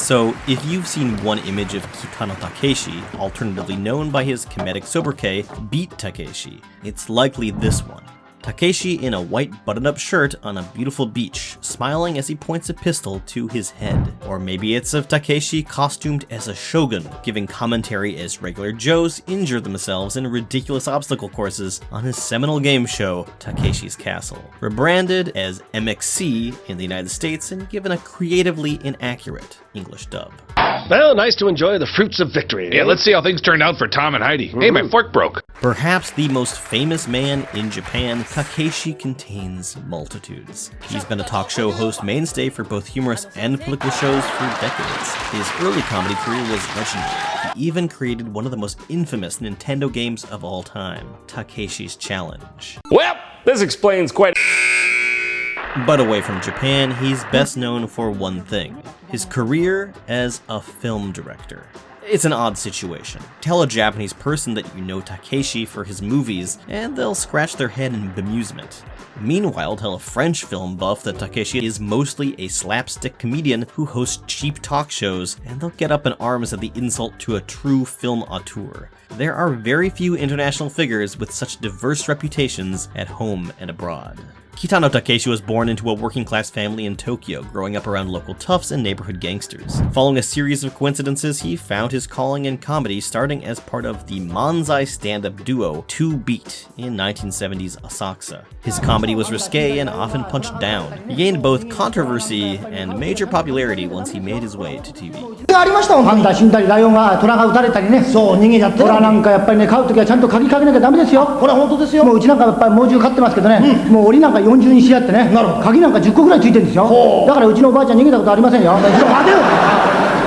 So, if you've seen one image of Kitano Takeshi, alternatively known by his comedic sobriquet, Beat Takeshi, it's likely this one. Takeshi in a white button-up shirt on a beautiful beach, smiling as he points a pistol to his head. Or maybe it's of Takeshi costumed as a shogun, giving commentary as regular Joes injure themselves in ridiculous obstacle courses on his seminal game show, Takeshi's Castle. Rebranded as MXC in the United States and given a creatively inaccurate English dub. Well, nice to enjoy the fruits of victory. Yeah, let's see how things turned out for Tom and Heidi. Hey, my fork broke. Perhaps the most famous man in Japan, Takeshi contains multitudes. He's been a talk show host mainstay for both humorous and political shows for decades. His early comedy career was legendary. He even created one of the most infamous Nintendo games of all time, Takeshi's Challenge. Well, this explains quite. But away from Japan, he's best known for one thing: his career as a film director. It's an odd situation. Tell a Japanese person that you know Takeshi for his movies, and they'll scratch their head in bemusement. Meanwhile, tell a French film buff that Takeshi is mostly a slapstick comedian who hosts cheap talk shows, and they'll get up in arms at the insult to a true film auteur. There are very few international figures with such diverse reputations at home and abroad. Kitano Takeshi was born into a working-class family in Tokyo, growing up around local toughs and neighborhood gangsters. Following a series of coincidences, he found his calling in comedy, starting as part of the Manzai stand-up duo 2 Beat in 1970s Asakusa. His comedy was risque and often punched down. He gained both controversy and major popularity once he made his way to TV. ありましたもん。パンダ死んだりライオンが虎が撃たれたりね。そう逃げちゃって。虎なんかやっぱりね飼うときはちゃんと鍵かけなきゃダメですよ。これは本当ですよ。もううちなんかやっぱり猛獣飼ってますけどね。もう檻なんか40にしてあってね。なるほど。鍵なんか10個ぐらいついてるんですよ。だからうちのおばあちゃん逃げたことありませんよ。待てよ。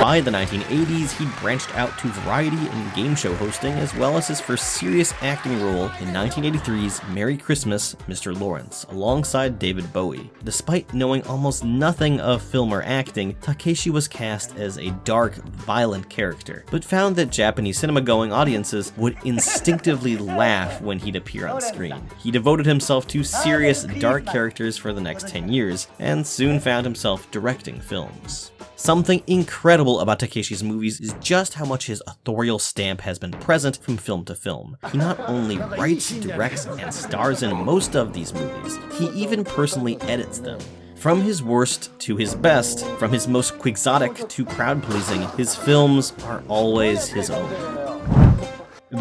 By the 1980s, he branched out to variety and game show hosting, as well as his first serious acting role in 1983's Merry Christmas, Mr. Lawrence, alongside David Bowie. Despite knowing almost nothing of film or acting, Takeshi was cast as a dark, violent character, but found that Japanese cinema-going audiences would instinctively laugh when he'd appear on screen. He devoted himself to serious, dark characters for the next 10 years, and soon found himself directing films. Something incredible about Takeshi's movies is just how much his authorial stamp has been present from film to film. He not only writes, directs, and stars in most of these movies, he even personally edits them. From his worst to his best, from his most quixotic to crowd-pleasing, his films are always his own.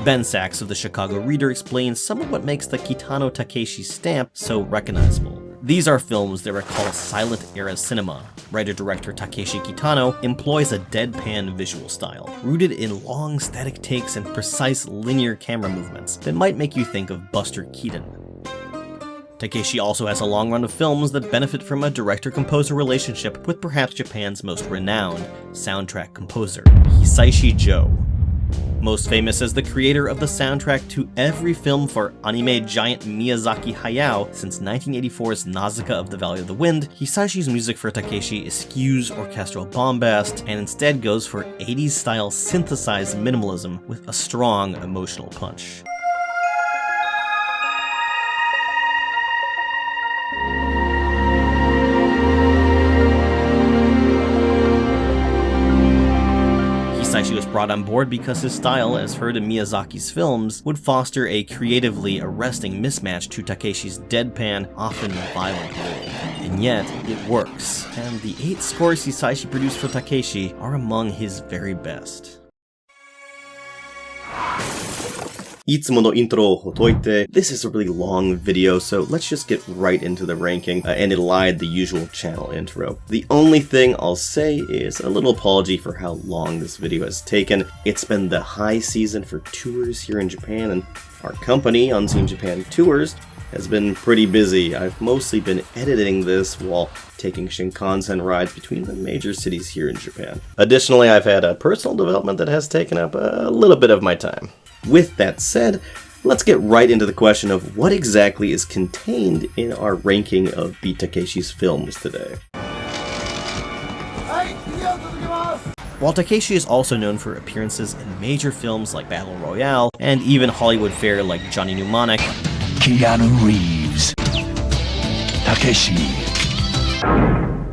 Ben Sachs of the Chicago Reader explains some of what makes the Kitano Takeshi stamp so recognizable. These are films that recall silent era cinema. Writer-director Takeshi Kitano employs a deadpan visual style, rooted in long static takes and precise linear camera movements that might make you think of Buster Keaton. Takeshi also has a long run of films that benefit from a director-composer relationship with perhaps Japan's most renowned soundtrack composer, Hisaishi Joe. Most famous as the creator of the soundtrack to every film for anime giant Miyazaki Hayao since 1984's Nausicaa of the Valley of the Wind, Hisaishi's music for Takeshi eschews orchestral bombast and instead goes for 80s-style synthesized minimalism with a strong emotional punch. Hisaishi was brought on board because his style, as heard in Miyazaki's films, would foster a creatively arresting mismatch to Takeshi's deadpan, often violent role. And yet, it works, and the 8 scores Hisaishi produced for Takeshi are among his very best. いつものイントロをほどいて This is a really long video, so let's just get right into the ranking, and it lied the usual channel intro. The only thing I'll say is a little apology for how long this video has taken. It's been the high season for tours here in Japan, and our company, Unseen Japan Tours, has been pretty busy. I've mostly been editing this while taking Shinkansen rides between the major cities here in Japan. Additionally, I've had a personal development that has taken up a little bit of my time. With that said, let's get right into the question of what exactly is contained in our ranking of Beat Takeshi's films today. While Takeshi is also known for appearances in major films like Battle Royale, and even Hollywood fare like Johnny Mnemonic, Keanu Reeves, Takeshi.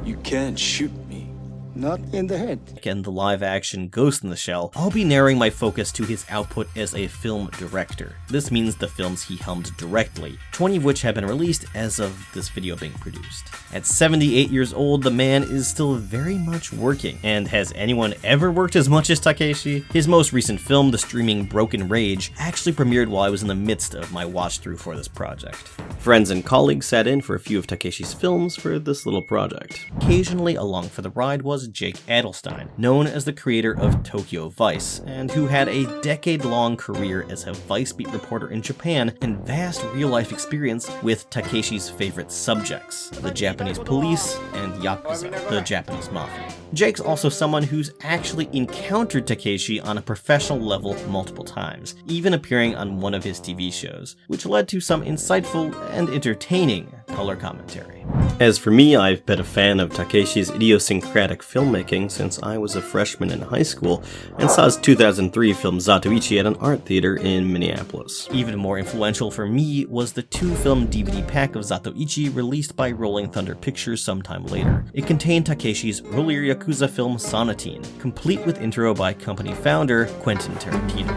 You can't shoot me, Not in the head. And the live-action Ghost in the Shell, I'll be narrowing my focus to his output as a film director. This means the films he helmed directly, 20 of which have been released as of this video being produced. At 78 years old, the man is still very much working. And has anyone ever worked as much as Takeshi? His most recent film, the streaming Broken Rage, actually premiered while I was in the midst of my watch-through for this project. Friends and colleagues sat in for a few of Takeshi's films for this little project. Occasionally along for the ride was Jake Adelstein, known as the creator of Tokyo Vice, and who had a decade-long career as a Vice beat reporter in Japan and vast real-life experience with Takeshi's favorite subjects, the Japanese police and Yakuza, the Japanese mafia. Jake's also someone who's actually encountered Takeshi on a professional level multiple times, even appearing on one of his TV shows, which led to some insightful and entertaining color commentary. As for me, I've been a fan of Takeshi's idiosyncratic filmmaking since I was a freshman in high school and saw his 2003 film Zatoichi at an art theater in Minneapolis. Even more influential for me was the 2-film DVD pack of Zatoichi released by Rolling Thunder Pictures sometime later. It contained Takeshi's earlier Yakuza film Sonatine, complete with intro by company founder Quentin Tarantino.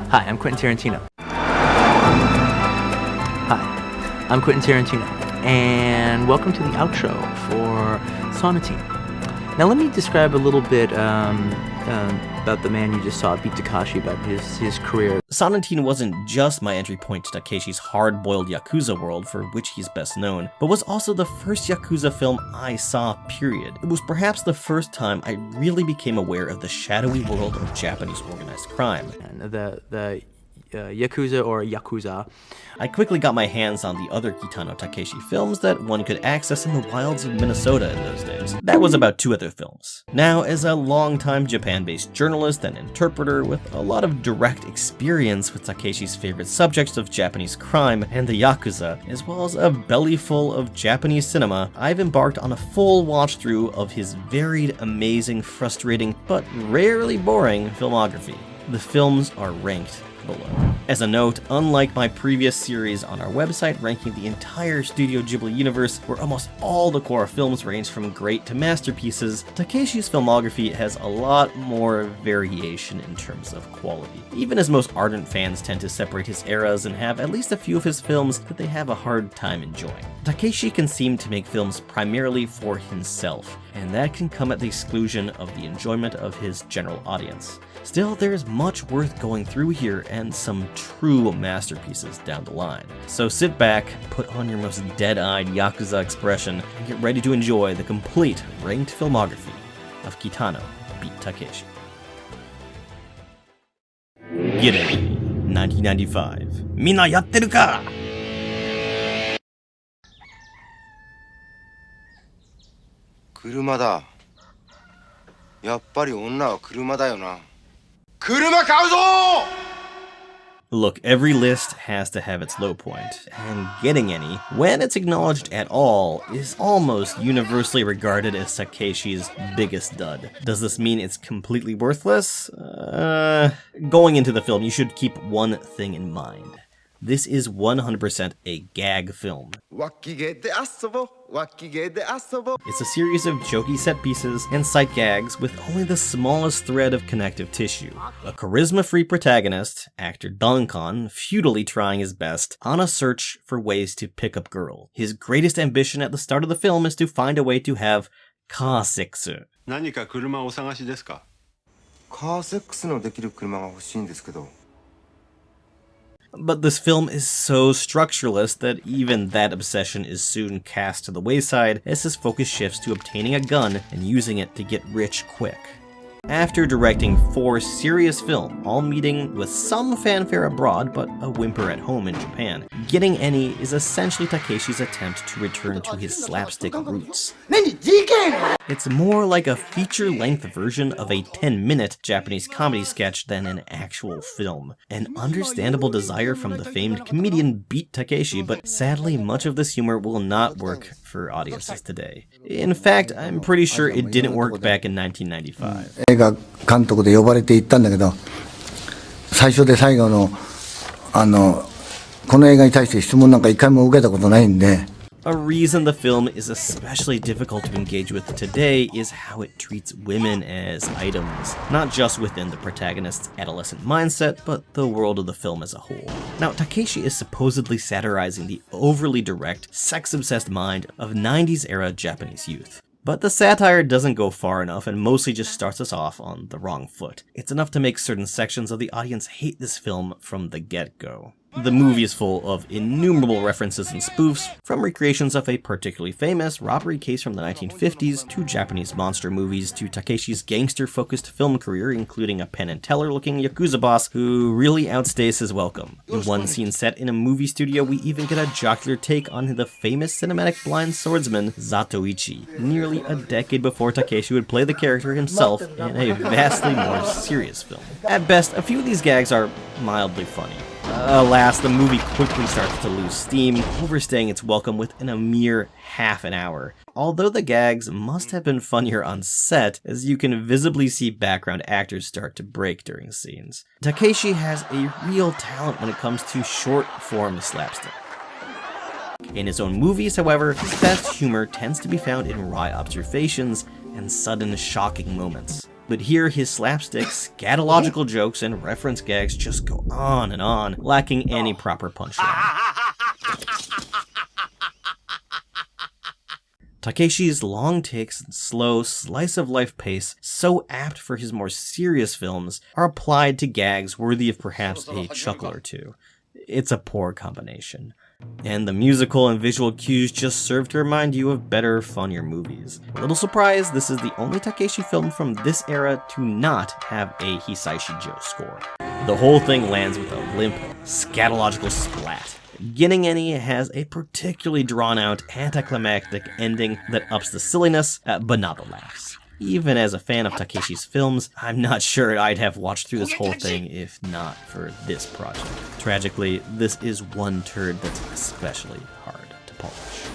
Hi, I'm Quentin Tarantino. Hi, I'm Quentin Tarantino, and welcome to the outro for Sonatine. Now let me describe a little bit about the man you just saw, Beat Takeshi, about his career. Sonatine wasn't just my entry point to Takeshi's hard-boiled Yakuza world, for which he's best known, but was also the first Yakuza film I saw, period. It was perhaps the first time I really became aware of the shadowy world of Japanese organized crime. And the Yakuza or Yakuza. I quickly got my hands on the other Kitano Takeshi films that one could access in the wilds of Minnesota in those days. That was about 2 other films. Now, as a longtime Japan-based journalist and interpreter with a lot of direct experience with Takeshi's favorite subjects of Japanese crime and the Yakuza, as well as a belly full of Japanese cinema, I've embarked on a full watch-through of his varied, amazing, frustrating, but rarely boring filmography. The films are ranked below. As a note, unlike my previous series on our website ranking the entire Studio Ghibli universe, where almost all the core films range from great to masterpieces, Takeshi's filmography has a lot more variation in terms of quality, even as most ardent fans tend to separate his eras and have at least a few of his films that they have a hard time enjoying. Takeshi can seem to make films primarily for himself, and that can come at the exclusion of the enjoyment of his general audience. Still, there's much worth going through here and some true masterpieces down the line. So sit back, put on your most dead-eyed Yakuza expression, and get ready to enjoy the complete ranked filmography of Kitano Beat Takeshi. Get it, 1995. Minna yatteru ka? Kuruma da. やっぱり女は車だよな。車買うぞ! Look, every list has to have its low point, and getting any, when it's acknowledged at all, is almost universally regarded as Takeshi's biggest dud. Does this mean it's completely worthless? Going into the film, you should keep one thing in mind. This is 100% a gag film. It's a series of jokey set pieces and sight gags with only the smallest thread of connective tissue. A charisma-free protagonist, actor Duncan, futilely trying his best on a search for ways to pick up girls. His greatest ambition at the start of the film is to find a way to have car sex. 何か車をお探しですか? カーセックスのできる車が欲しいんですけど。 But this film is so structureless that even that obsession is soon cast to the wayside as his focus shifts to obtaining a gun and using it to get rich quick. After directing 4 serious films, all meeting with some fanfare abroad but a whimper at home in Japan, Getting Any is essentially Takeshi's attempt to return to his slapstick roots. It's more like a feature-length version of a 10-minute Japanese comedy sketch than an actual film. An understandable desire from the famed comedian Beat Takeshi, but sadly much of this humor will not work for audiences today. In fact, I'm pretty sure it didn't work back in 1995. 映画監督で呼ばれて行ったんだけど、最初で最後のこの映画に対して質問なんか一回も受けたことないんで。A reason the film is especially difficult to engage with today is how it treats women as items, not just within the protagonist's adolescent mindset, but the world of the film as a whole. Now, Takeshi is supposedly satirizing the overly direct, sex-obsessed mind of 90s era Japanese youth. But the satire doesn't go far enough and mostly just starts us off on the wrong foot. It's enough to make certain sections of the audience hate this film from the get-go. The movie is full of innumerable references and spoofs, from recreations of a particularly famous robbery case from the 1950s to Japanese monster movies to Takeshi's gangster-focused film career, including a Penn and Teller-looking Yakuza boss who really outstays his welcome. In one scene set in a movie studio, we even get a jocular take on the famous cinematic blind swordsman Zatoichi, nearly a decade before Takeshi would play the character himself in a vastly more serious film. At best, a few of these gags are mildly funny. Alas, the movie quickly starts to lose steam, overstaying its welcome within a mere half an hour. Although the gags must have been funnier on set, as you can visibly see background actors start to break during scenes. Takeshi has a real talent when it comes to short-form slapstick. In his own movies, however, his best humor tends to be found in wry observations and sudden shocking moments. But here, his slapstick, scatological jokes and reference gags just go on and on, lacking any proper punchline. Takeshi's long takes and slow, slice-of-life pace, so apt for his more serious films, are applied to gags worthy of perhaps a chuckle or two. It's a poor combination. And the musical and visual cues just serve to remind you of better, funnier movies. A little surprised, this is the only Takeshi film from this era to not have a Hisaishi Joe score. The whole thing lands with a limp, scatological splat. Getting Any has a particularly drawn-out, anticlimactic ending that ups the silliness, but not the laughs. Even as a fan of Takeshi's films, I'm not sure I'd have watched through this whole thing if not for this project. Tragically, this is one turd that's especially hard to polish.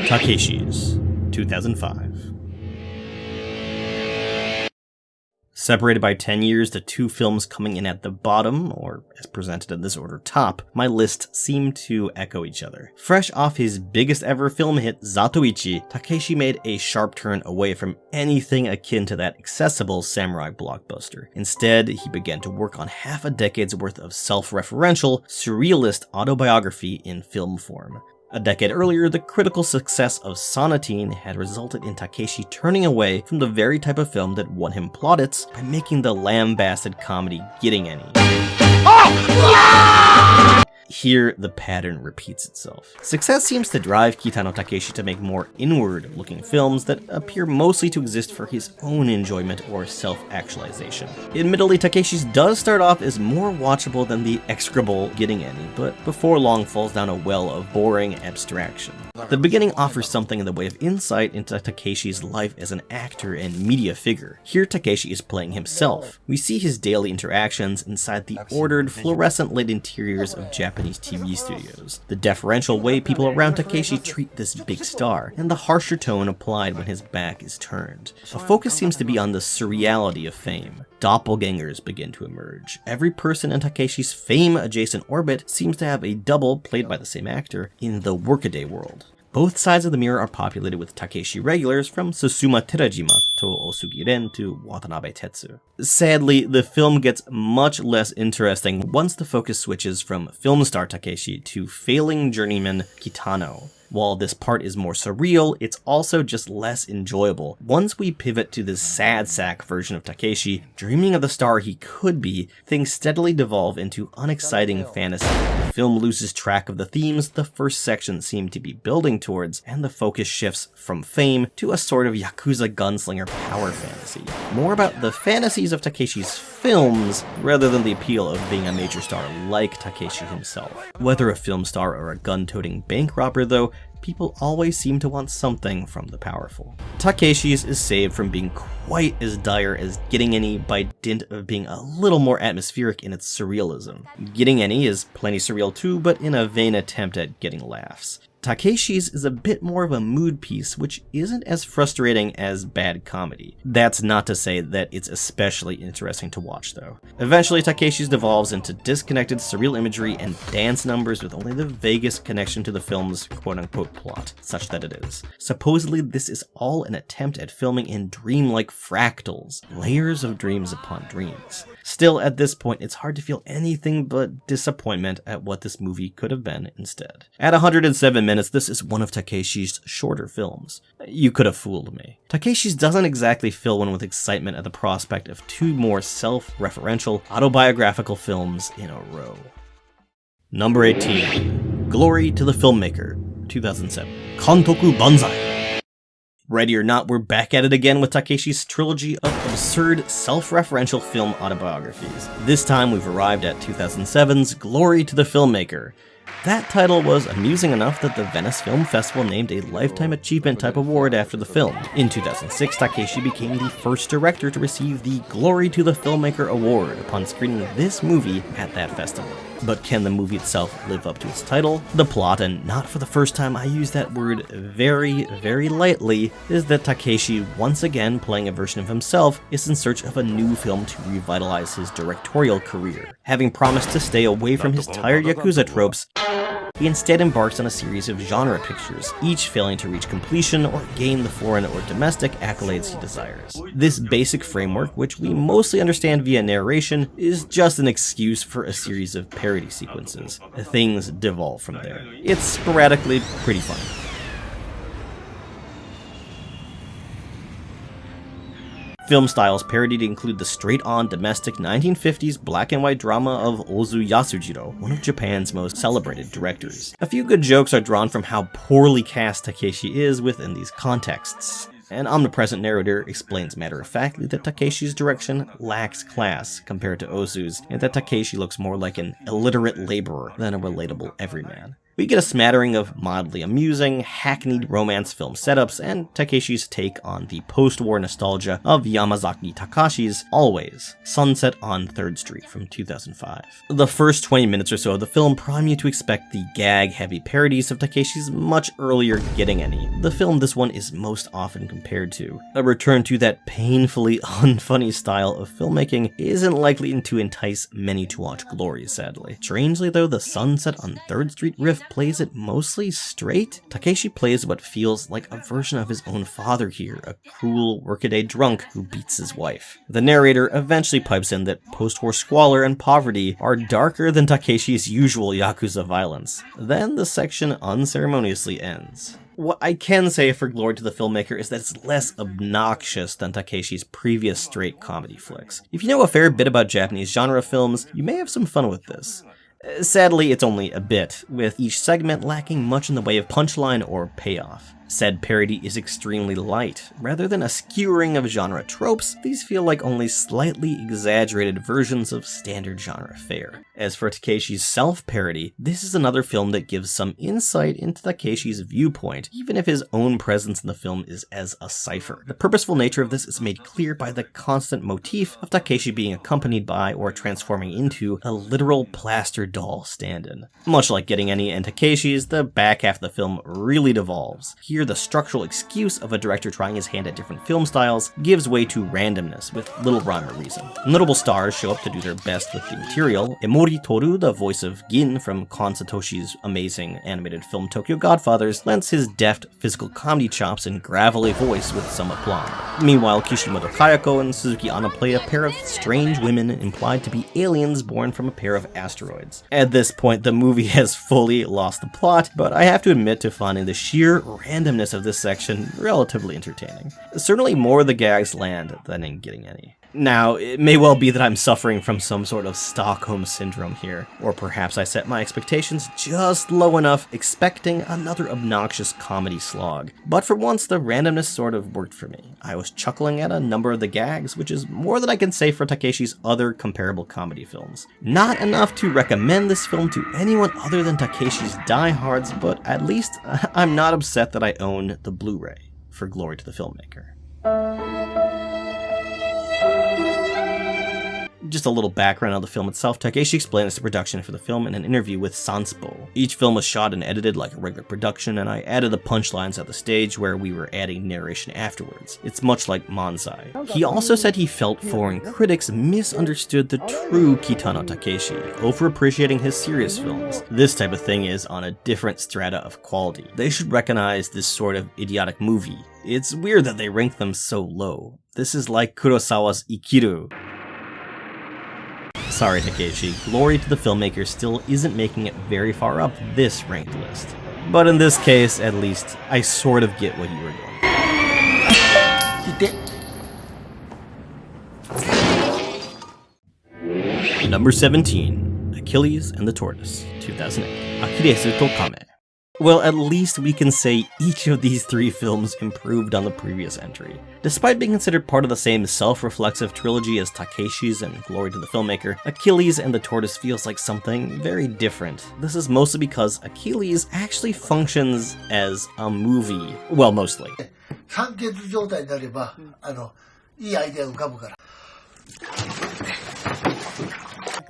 Takeshis, 2005. Separated by 10 years to 2 films coming in at the bottom, or as presented in this order top, my list seemed to echo each other. Fresh off his biggest ever film hit, Zatoichi, Takeshi made a sharp turn away from anything akin to that accessible samurai blockbuster. Instead, he began to work on half a decade's worth of self-referential, surrealist autobiography in film form. A decade earlier, the critical success of Sonatine had resulted in Takeshi turning away from the very type of film that won him plaudits by making the lambasted comedy Getting Any. Here, the pattern repeats itself. Success seems to drive Kitano Takeshi to make more inward-looking films that appear mostly to exist for his own enjoyment or self-actualization. Admittedly, Takeshi's does start off as more watchable than the execrable Getting Any, but before long falls down a well of boring abstraction. The beginning offers something in the way of insight into Takeshi's life as an actor and media figure. Here, Takeshi is playing himself. We see his daily interactions inside the ordered, fluorescent-lit interiors of Japanese TV studios, the deferential way people around Takeshi treat this big star, and the harsher tone applied when his back is turned. A focus seems to be on the surreality of fame. Doppelgangers begin to emerge. Every person in Takeshi's fame-adjacent orbit seems to have a double, played by the same actor, in the workaday world. Both sides of the mirror are populated with Takeshi regulars, from Susuma Terajima to Osugi-ren to Watanabe Tetsu. Sadly, the film gets much less interesting once the focus switches from film star Takeshi to failing journeyman Kitano. While this part is more surreal, it's also just less enjoyable. Once we pivot to this sad sack version of Takeshi, dreaming of the star he could be, things steadily devolve into unexciting fantasy. The film loses track of the themes the first section seemed to be building towards, and the focus shifts from fame to a sort of Yakuza gunslinger power fantasy. More about the fantasies of Takeshi's films, rather than the appeal of being a major star like Takeshi himself. Whether a film star or a gun-toting bank robber though, people always seem to want something from the powerful. Takeshi's is saved from being quite as dire as Getting Any by dint of being a little more atmospheric in its surrealism. Getting Any is plenty surreal too, but in a vain attempt at getting laughs. Takeshis is a bit more of a mood piece, which isn't as frustrating as bad comedy. That's not to say that it's especially interesting to watch, though. Eventually, Takeshis devolves into disconnected surreal imagery and dance numbers with only the vaguest connection to the film's quote-unquote plot, such that it is. Supposedly, this is all an attempt at filming in dreamlike fractals, layers of dreams upon dreams. Still, at this point, it's hard to feel anything but disappointment at what this movie could have been instead. At 107 minutes, this is one of Takeshi's shorter films. You could have fooled me. Takeshi's doesn't exactly fill one with excitement at the prospect of two more self-referential, autobiographical films in a row. Number 18. Glory to the Filmmaker, 2007. Kantoku Banzai. Ready or not, we're back at it again with Takeshi's trilogy of absurd, self-referential film autobiographies. This time we've arrived at 2007's Glory to the Filmmaker. That title was amusing enough that the Venice Film Festival named a Lifetime Achievement type award after the film. In 2006, Takeshi became the first director to receive the Glory to the Filmmaker award upon screening this movie at that festival. But can the movie itself live up to its title? The plot, and not for the first time I use that word very, very lightly, is that Takeshi, once again playing a version of himself, is in search of a new film to revitalize his directorial career. Having promised to stay away from his tired Yakuza tropes, he instead embarks on a series of genre pictures, each failing to reach completion or gain the foreign or domestic accolades he desires. This basic framework, which we mostly understand via narration, is just an excuse for a series of parody sequences. Things devolve from there. It's sporadically pretty funny. Film styles parodied include the straight-on domestic 1950s black and white drama of Ozu Yasujiro, one of Japan's most celebrated directors. A few good jokes are drawn from how poorly cast Takeshi is within these contexts. An omnipresent narrator explains matter-of-factly that Takeshi's direction lacks class compared to Ozu's, and that Takeshi looks more like an illiterate laborer than a relatable everyman. We get a smattering of mildly amusing, hackneyed romance film setups, and Takeshi's take on the post-war nostalgia of Yamazaki Takashi's Always, Sunset on 3rd Street from 2005. The first 20 minutes or so of the film prime you to expect the gag-heavy parodies of Takeshi's much earlier Getting Any, the film this one is most often compared to. A return to that painfully unfunny style of filmmaking isn't likely to entice many to watch Glory, sadly. Strangely though, the Sunset on 3rd Street riff plays it mostly straight. Takeshi plays what feels like a version of his own father here, a cruel workaday drunk who beats his wife. The narrator eventually pipes in that post-war squalor and poverty are darker than Takeshi's usual Yakuza violence. Then the section unceremoniously ends. What I can say for Glory to the Filmmaker is that it's less obnoxious than Takeshi's previous straight comedy flicks. If you know a fair bit about Japanese genre films, you may have some fun with this. Sadly, it's only a bit, with each segment lacking much in the way of punchline or payoff. Said parody is extremely light. Rather than a skewering of genre tropes, these feel like only slightly exaggerated versions of standard genre fare. As for Takeshi's self-parody, this is another film that gives some insight into Takeshi's viewpoint, even if his own presence in the film is as a cipher. The purposeful nature of this is made clear by the constant motif of Takeshi being accompanied by or transforming into a literal plaster doll stand-in. Much like Getting Any and Takeshi's, the back half of the film really devolves. Here, the structural excuse of a director trying his hand at different film styles gives way to randomness with little rhyme or reason. Notable stars show up to do their best with the material. Emori Toru, the voice of Gin from Kon Satoshi's amazing animated film Tokyo Godfathers, lends his deft physical comedy chops and gravelly voice with some aplomb. Meanwhile, Kishimoto Kayako and Suzuki Anno play a pair of strange women implied to be aliens born from a pair of asteroids. At this point, the movie has fully lost the plot, but I have to admit to finding the sheer randomness of this section relatively entertaining. Certainly more of the gags land than in Getting Any. Now, it may well be that I'm suffering from some sort of Stockholm syndrome here, or perhaps I set my expectations just low enough, expecting another obnoxious comedy slog. But for once, the randomness sort of worked for me. I was chuckling at a number of the gags, which is more than I can say for Takeshi's other comparable comedy films. Not enough to recommend this film to anyone other than Takeshi's diehards, but at least I'm not upset that I own the Blu-ray for Glory to the Filmmaker. Just a little background on the film itself. Takeshi explains the production for the film in an interview with Sanspo. Each film was shot and edited like a regular production, and I added the punchlines at the stage where we were adding narration afterwards. It's much like Manzai. He also said he felt foreign critics misunderstood the true Kitano Takeshi, overappreciating his serious films. This type of thing is on a different strata of quality. They should recognize this sort of idiotic movie. It's weird that they rank them so low. This is like Kurosawa's Ikiru. Sorry Takeshi, glory to the filmmaker still isn't making it very far up this ranked list. But in this case, at least, I sort of get what you were doing. Number 17, Achilles and the Tortoise, 2008. Achilles to Kame. Well, at least we can say each of these three films improved on the previous entry. Despite being considered part of the same self-reflexive trilogy as Takeshis and Glory to the Filmmaker, Achilles and the Tortoise feels like something very different. This is mostly because Achilles actually functions as a movie. Well, mostly.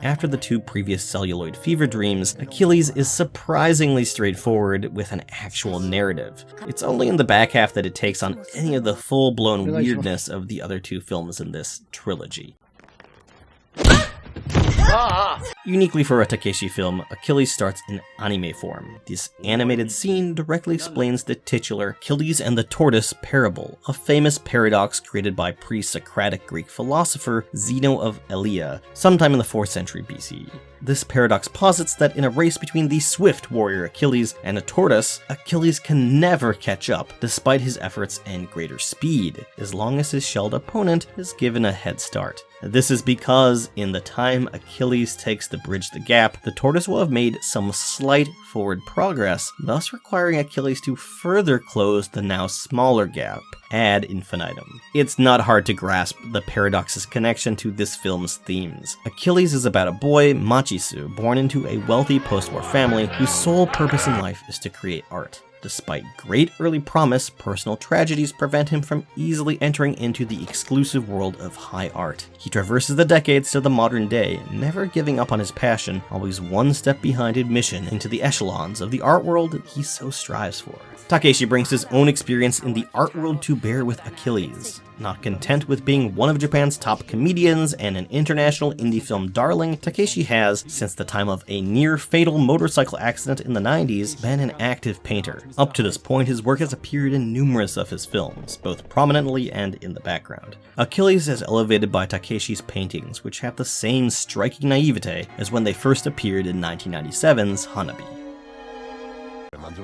After the two previous celluloid fever dreams, Achilles is surprisingly straightforward with an actual narrative. It's only in the back half that it takes on any of the full-blown weirdness of the other two films in this trilogy. Uniquely for a Takeshi film, Achilles starts in anime form. This animated scene directly explains the titular Achilles and the Tortoise parable, a famous paradox created by pre-Socratic Greek philosopher Zeno of Elea, sometime in the 4th century BCE. This paradox posits that in a race between the swift warrior Achilles and a tortoise, Achilles can never catch up, despite his efforts and greater speed, as long as his shelled opponent is given a head start. This is because, in the time Achilles takes to bridge the gap, the tortoise will have made some slight forward progress, thus requiring Achilles to further close the now smaller gap, ad infinitum. It's not hard to grasp the paradox's connection to this film's themes. Achilles is about a boy, Machisu, born into a wealthy post-war family whose sole purpose in life is to create art. Despite great early promise, personal tragedies prevent him from easily entering into the exclusive world of high art. He traverses the decades to the modern day, never giving up on his passion, always one step behind admission into the echelons of the art world he so strives for. Takeshi brings his own experience in the art world to bear with Achilles. Not content with being one of Japan's top comedians and an international indie film darling, Takeshi has, since the time of a near-fatal motorcycle accident in the 90s, been an active painter. Up to this point, his work has appeared in numerous of his films, both prominently and in the background. Achilles is elevated by Takeshi's paintings, which have the same striking naivete as when they first appeared in 1997's Hana-bi.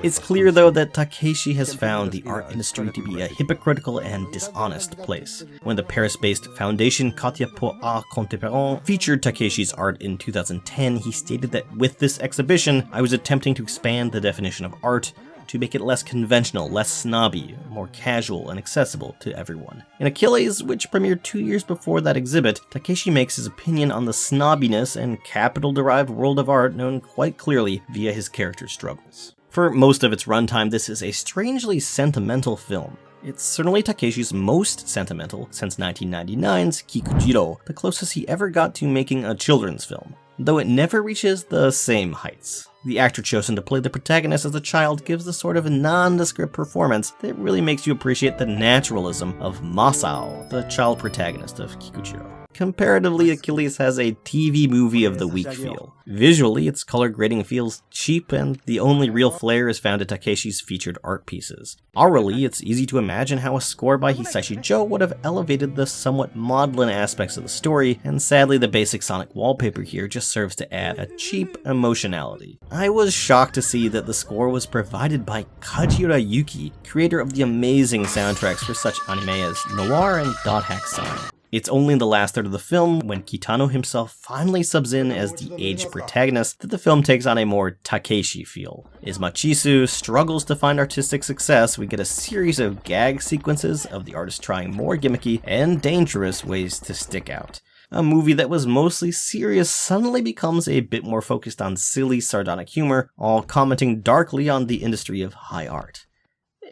It's clear, though, that Takeshi has found the art industry to be a hypocritical and dishonest place. When the Paris-based Foundation Katia pour Art Contemporain featured Takeshi's art in 2010, he stated that with this exhibition, I was attempting to expand the definition of art to make it less conventional, less snobby, more casual and accessible to everyone. In Achilles, which premiered 2 years before that exhibit, Takeshi makes his opinion on the snobbiness and capital-derived world of art known quite clearly via his character's struggles. For most of its runtime, this is a strangely sentimental film. It's certainly Takeshi's most sentimental since 1999's Kikujiro, the closest he ever got to making a children's film, though it never reaches the same heights. The actor chosen to play the protagonist as a child gives the sort of nondescript performance that really makes you appreciate the naturalism of Masao, the child protagonist of Kikujiro. Comparatively, Achilles has a TV movie of the week feel. Visually, its color grading feels cheap, and the only real flair is found in Takeshi's featured art pieces. Aurally, it's easy to imagine how a score by Hisaishi Joe would have elevated the somewhat maudlin aspects of the story, and sadly the basic sonic wallpaper here just serves to add a cheap emotionality. I was shocked to see that the score was provided by Kajira Yuki, creator of the amazing soundtracks for such anime as Noir and Dot Hack Sign. It's only in the last third of the film, when Kitano himself finally subs in as the aged protagonist, that the film takes on a more Takeshi feel. As Machisu struggles to find artistic success, we get a series of gag sequences of the artist trying more gimmicky and dangerous ways to stick out. A movie that was mostly serious suddenly becomes a bit more focused on silly, sardonic humor, all commenting darkly on the industry of high art.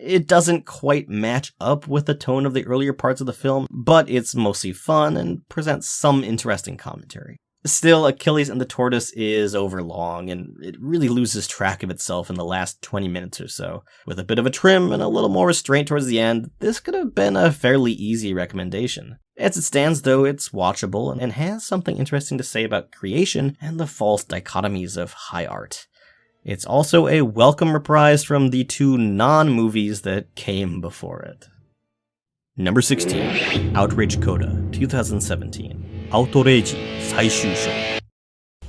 It doesn't quite match up with the tone of the earlier parts of the film, but it's mostly fun and presents some interesting commentary. Still, Achilles and the Tortoise is overlong, and it really loses track of itself in the last 20 minutes or so. With a bit of a trim and a little more restraint towards the end, this could have been a fairly easy recommendation. As it stands, though, it's watchable and has something interesting to say about creation and the false dichotomies of high art. It's also a welcome reprise from the two non-movies that came before it. Number 16, Outrage Coda, 2017. Outrage 最終章.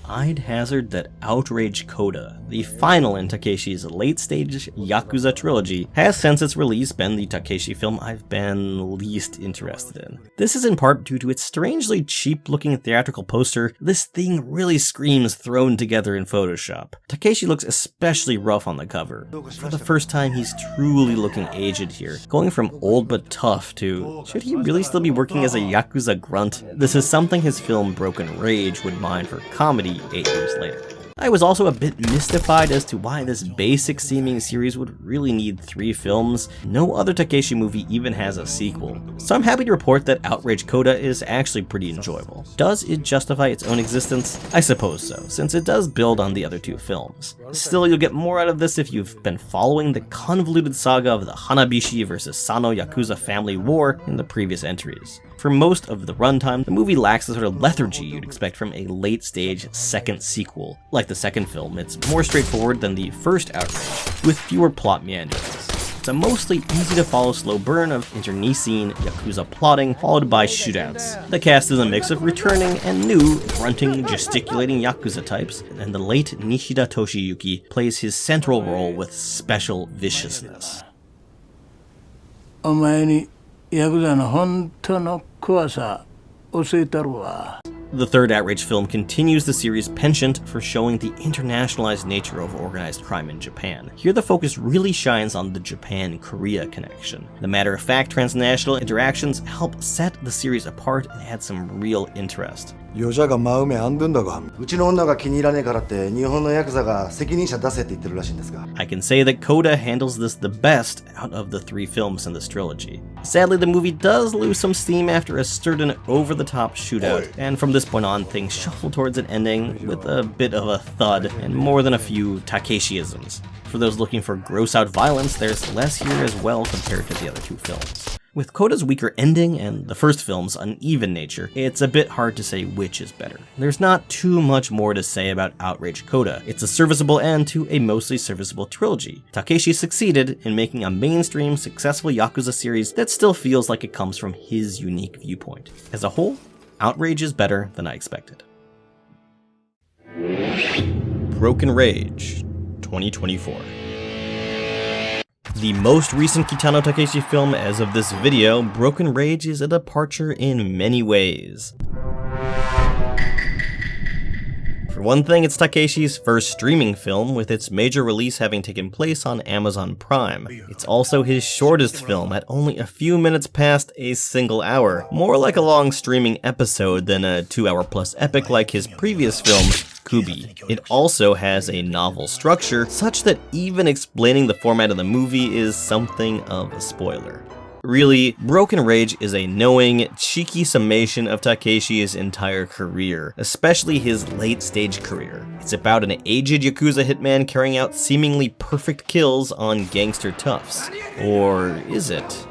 I'd hazard that Outrage Coda, the final in Takeshi's late-stage Yakuza trilogy, has since its release been the Takeshi film I've been least interested in. This is in part due to its strangely cheap-looking theatrical poster. This thing really screams thrown together in Photoshop. Takeshi looks especially rough on the cover. For the first time, he's truly looking aged here, going from old but tough to, should he really still be working as a Yakuza grunt? This is something his film Broken Rage would mine for comedy 8 years later. I was also a bit mystified as to why this basic-seeming series would really need 3 films. No other Takeshi movie even has a sequel. So I'm happy to report that Outrage Coda is actually pretty enjoyable. Does it justify its own existence? I suppose so, since it does build on the other 2 films. Still, you'll get more out of this if you've been following the convoluted saga of the Hana-bi versus Sano Yakuza family war in the previous entries. For most of the runtime, the movie lacks the sort of lethargy you'd expect from a late-stage second sequel. Like the second film, it's more straightforward than the first Outrage, with fewer plot meanderings. It's a mostly easy-to-follow slow burn of internecine Yakuza plotting, followed by shootouts. The cast is a mix of returning and new, grunting, gesticulating Yakuza types, and the late Nishida Toshiyuki plays his central role with special viciousness. The third Outrage film continues the series' penchant for showing the internationalized nature of organized crime in Japan. Here the focus really shines on the Japan-Korea connection. The matter-of-fact transnational interactions help set the series apart and add some real interest. 余者が真埋め半分だが、うちの女が気に入らねえからって日本のヤクザが責任者出せって言ってるらしいんですが。I can say that Coda handles this the best out of the 3 films in this trilogy. Sadly, the movie does lose some steam after a certain over-the-top shootout, and from this point on, things shuffle towards an ending with a bit of a thud and more than a few Takeshiisms. For those looking for gross-out violence, there's less here as well compared to the other 2 films. With Coda's weaker ending and the first film's uneven nature, it's a bit hard to say which is better. There's not too much more to say about Outrage Coda. It's a serviceable end to a mostly serviceable trilogy. Takeshi succeeded in making a mainstream, successful Yakuza series that still feels like it comes from his unique viewpoint. As a whole, Outrage is better than I expected. Broken Rage, 2024. The most recent Kitano Takeshi film as of this video, Broken Rage is a departure in many ways. For one thing, it's Takeshi's first streaming film, with its major release having taken place on Amazon Prime. It's also his shortest film, at only a few minutes past a single hour, more like a long streaming episode than a 2-hour-plus epic like his previous film, Kubi. It also has a novel structure, such that even explaining the format of the movie is something of a spoiler. Really, Broken Rage is a knowing, cheeky summation of Takeshi's entire career, especially his late-stage career. It's about an aged Yakuza hitman carrying out seemingly perfect kills on gangster toughs. Or is it?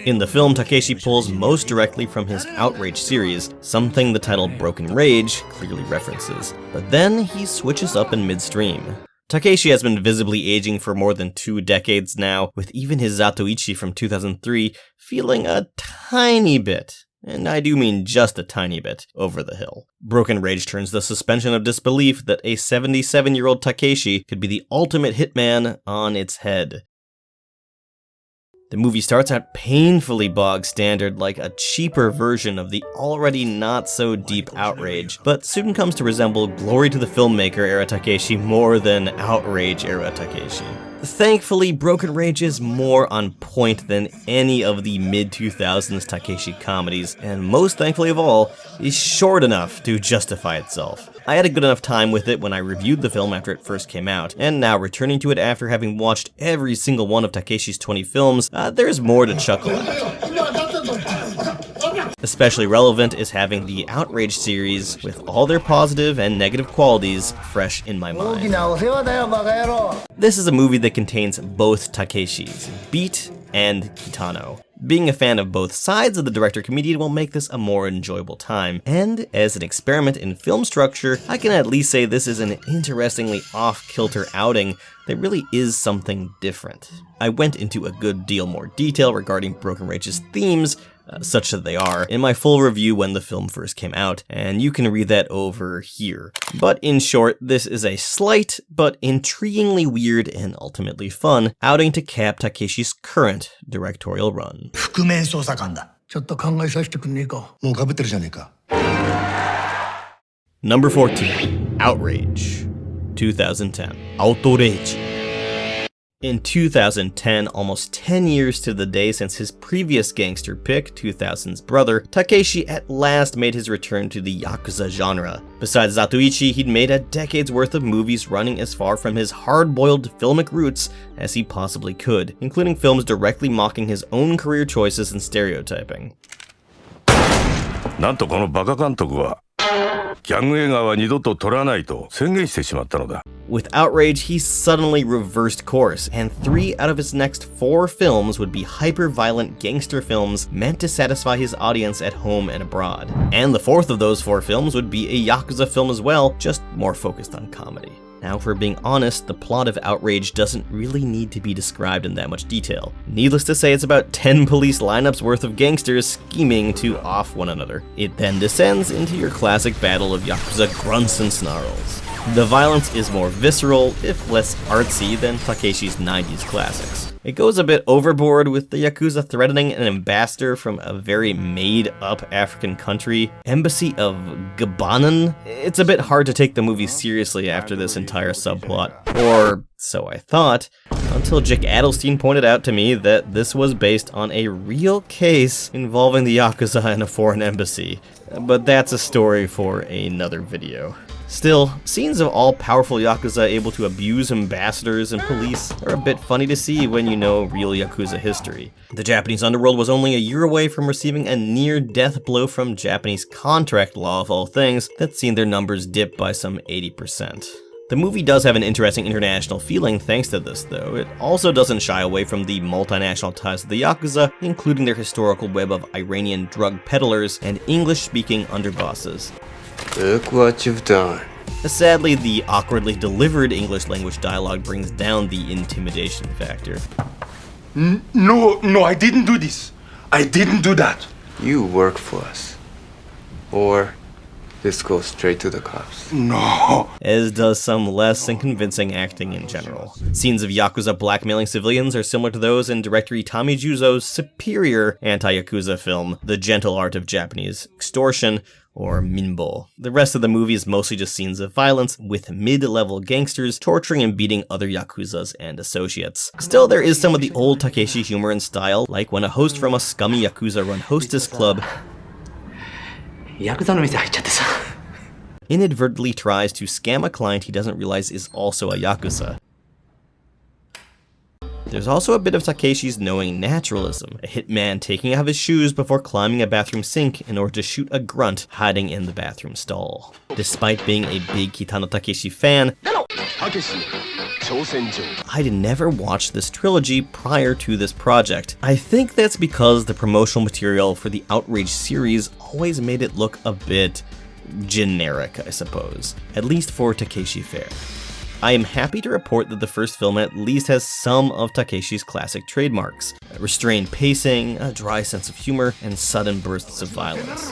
In the film, Takeshi pulls most directly from his Outrage series, something the title Broken Rage clearly references. But then he switches up in midstream. Takeshi has been visibly aging for more than 2 decades now, with even his Zatoichi from 2003 feeling a tiny bit, and I do mean just a tiny bit, over the hill. Broken Rage turns the suspension of disbelief that a 77-year-old Takeshi could be the ultimate hitman on its head. The movie starts out painfully bog standard, like a cheaper version of the already not so deep Outrage, but soon comes to resemble Glory to the Filmmaker era Takeshi more than Outrage era Takeshi. Thankfully, Broken Rage is more on point than any of the mid-2000s Takeshi comedies, and most thankfully of all, is short enough to justify itself. I had a good enough time with it when I reviewed the film after it first came out, and now returning to it after having watched every single one of Takeshi's 20 films, there's more to chuckle at. Especially relevant is having the Outrage series, with all their positive and negative qualities, fresh in my mind. This is a movie that contains both Takeshis, Beat and Kitano. Being a fan of both sides of the director-comedian will make this a more enjoyable time, and as an experiment in film structure, I can at least say this is an interestingly off-kilter outing that really is something different. I went into a good deal more detail regarding Broken Rage's themes, such that they are, in my full review when the film first came out, and you can read that over here. But in short, this is a slight, but intriguingly weird and ultimately fun outing to cap Takeshi's current directorial run. Number 14, Outrage, 2010. Outrage. In 2010, almost 10 years to the day since his previous gangster pick, 2000's Brother, Takeshi at last made his return to the Yakuza genre. Besides Zatoichi, he'd made a decade's worth of movies running as far from his hard-boiled filmic roots as he possibly could, including films directly mocking his own career choices and stereotyping. With Outrage, he suddenly reversed course, and 3 out of his next 4 films would be hyper-violent gangster films meant to satisfy his audience at home and abroad. And the 4th of those 4 films would be a Yakuza film as well, just more focused on comedy. Now, if we're being honest, the plot of Outrage doesn't really need to be described in that much detail. Needless to say, it's about 10 police lineups worth of gangsters scheming to off one another. It then descends into your classic battle of Yakuza grunts and snarls. The violence is more visceral, if less artsy, than Takeshi's 90s classics. It goes a bit overboard, with the Yakuza threatening an ambassador from a very made-up African country, Embassy of Gabanan. It's a bit hard to take the movie seriously after this entire subplot, or so I thought, until Jick Adelstein pointed out to me that this was based on a real case involving the Yakuza and a foreign embassy. But that's a story for another video. Still, scenes of all-powerful Yakuza able to abuse ambassadors and police are a bit funny to see when you know real Yakuza history. The Japanese underworld was only a year away from receiving a near-death blow from Japanese contract law of all things that's seen their numbers dip by some 80%. The movie does have an interesting international feeling thanks to this, though. It also doesn't shy away from the multinational ties of the Yakuza, including their historical web of Iranian drug peddlers and English-speaking underbosses. Look what you've done. Sadly, the awkwardly delivered English language dialogue brings down the intimidation factor. No, I didn't do this. I didn't do that. You work for us. Or this goes straight to the cops. No. As does some less than convincing acting in general. Scenes of Yakuza blackmailing civilians are similar to those in director Itami Juzo's superior anti-Yakuza film, The Gentle Art of Japanese Extortion, or Minbo. The rest of the movie is mostly just scenes of violence, with mid-level gangsters torturing and beating other Yakuzas and associates. Still, there is some of the old Takeshi humor and style, like when a host from a scummy Yakuza-run hostess club inadvertently tries to scam a client he doesn't realize is also a Yakuza. There's also a bit of Takeshi's knowing naturalism, a hitman taking off his shoes before climbing a bathroom sink in order to shoot a grunt hiding in the bathroom stall. Despite being a big Kitano Takeshi fan, I'd never watched this trilogy prior to this project. I think that's because the promotional material for the Outrage series always made it look a bit generic, I suppose, at least for Takeshi fare. I am happy to report that the first film at least has some of Takeshi's classic trademarks: restrained pacing, a dry sense of humor, and sudden bursts of violence.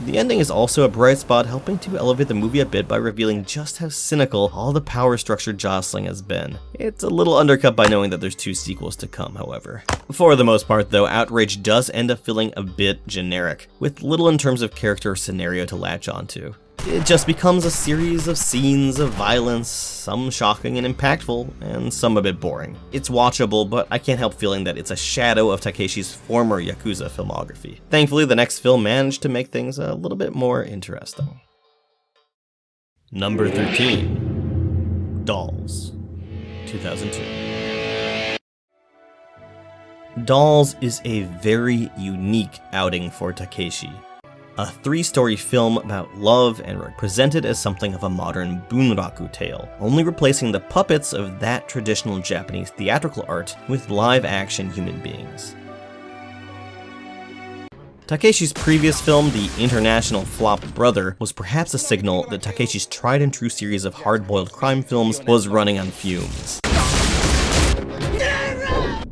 The ending is also a bright spot, helping to elevate the movie a bit by revealing just how cynical all the power structure jostling has been. It's a little undercut by knowing that there's 2 sequels to come, however. For the most part, though, Outrage does end up feeling a bit generic, with little in terms of character or scenario to latch onto. It just becomes a series of scenes of violence, some shocking and impactful, and some a bit boring. It's watchable, but I can't help feeling that it's a shadow of Takeshi's former Yakuza filmography. Thankfully, the next film managed to make things a little bit more interesting. Number 13. Dolls, 2002. Dolls is a very unique outing for Takeshi. A 3-story film about love and presented as something of a modern bunraku tale, only replacing the puppets of that traditional Japanese theatrical art with live-action human beings. Takeshi's previous film, the international flop Brother, was perhaps a signal that Takeshi's tried and true series of hard-boiled crime films was running on fumes.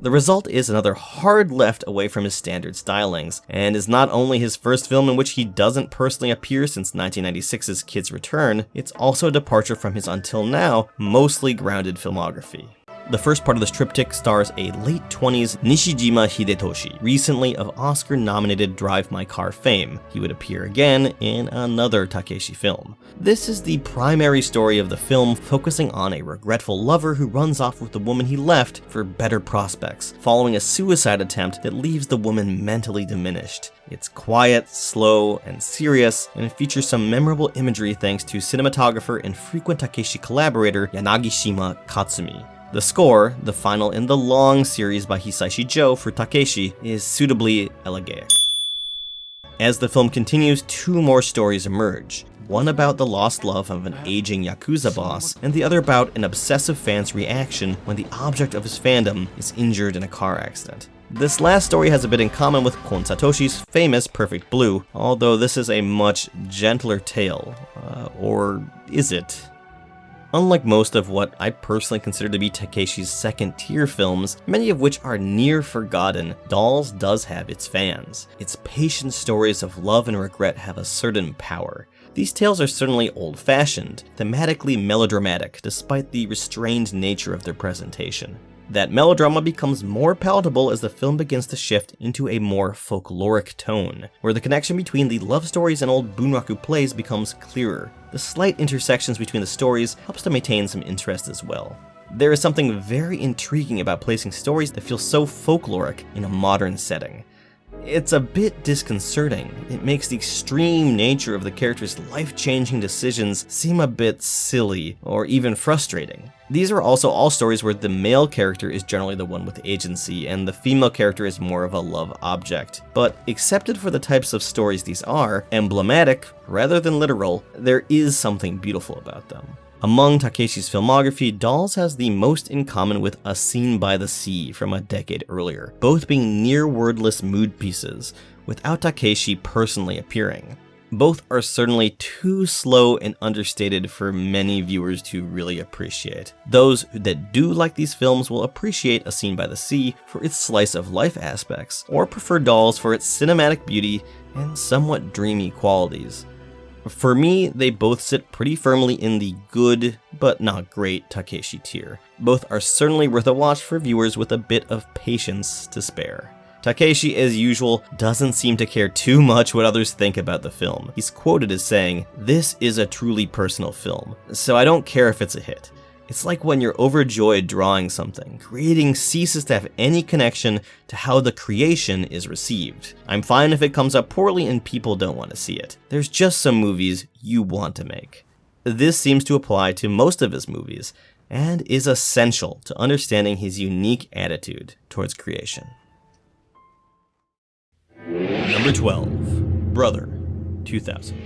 The result is another hard left away from his standard stylings, and is not only his first film in which he doesn't personally appear since 1996's Kid's Return, it's also a departure from his until now mostly grounded filmography. The first part of this triptych stars a late 20s Nishijima Hidetoshi, recently of Oscar-nominated Drive My Car fame. He would appear again in another Takeshi film. This is the primary story of the film, focusing on a regretful lover who runs off with the woman he left for better prospects, following a suicide attempt that leaves the woman mentally diminished. It's quiet, slow, and serious, and it features some memorable imagery thanks to cinematographer and frequent Takeshi collaborator Yanagishima Katsumi. The score, the final in the long series by Hisaishi Joe for Takeshi, is suitably elegiac. As the film continues, 2 more stories emerge. One about the lost love of an aging Yakuza boss, and the other about an obsessive fan's reaction when the object of his fandom is injured in a car accident. This last story has a bit in common with Kon Satoshi's famous Perfect Blue, although this is a much gentler tale. Or is it? Unlike most of what I personally consider to be Takeshi's second-tier films, many of which are near forgotten, Dolls does have its fans. Its patient stories of love and regret have a certain power. These tales are certainly old-fashioned, thematically melodramatic, despite the restrained nature of their presentation. That melodrama becomes more palatable as the film begins to shift into a more folkloric tone, where the connection between the love stories and old bunraku plays becomes clearer. The slight intersections between the stories helps to maintain some interest as well. There is something very intriguing about placing stories that feel so folkloric in a modern setting. It's a bit disconcerting. It makes the extreme nature of the characters' life-changing decisions seem a bit silly, or even frustrating. These are also all stories where the male character is generally the one with agency, and the female character is more of a love object. But accepted for the types of stories these are, emblematic rather than literal, there is something beautiful about them. Among Takeshi's filmography, Dolls has the most in common with A Scene by the Sea from a decade earlier, both being near-wordless mood pieces, without Takeshi personally appearing. Both are certainly too slow and understated for many viewers to really appreciate. Those that do like these films will appreciate A Scene by the Sea for its slice-of-life aspects, or prefer Dolls for its cinematic beauty and somewhat dreamy qualities. For me, they both sit pretty firmly in the good, but not great Takeshi tier. Both are certainly worth a watch for viewers with a bit of patience to spare. Takeshi, as usual, doesn't seem to care too much what others think about the film. He's quoted as saying, "This is a truly personal film, so I don't care if it's a hit." It's like when you're overjoyed drawing something. Creating ceases to have any connection to how the creation is received. I'm fine if it comes up poorly and people don't want to see it. There's just some movies you want to make. This seems to apply to most of his movies, and is essential to understanding his unique attitude towards creation. Number 12. Brother, 2000.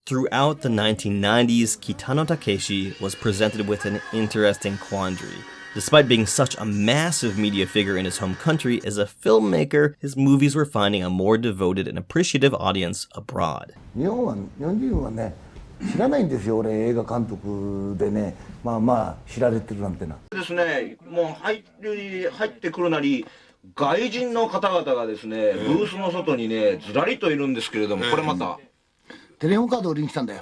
Throughout the 1990s, Kitano Takeshi was presented with an interesting quandary. Despite being such a massive media figure in his home country, as a filmmaker, his movies were finding a more devoted and appreciative audience abroad. 日本人はね、知らないんですよ、俺映画監督でね、まあ知られてるなんてな。ですね、もう入ってくるなり、外人の方々がですね、ブースの外にね、ずらりといるんですけれども、これまた。テレホンカード売りに来たんだよ。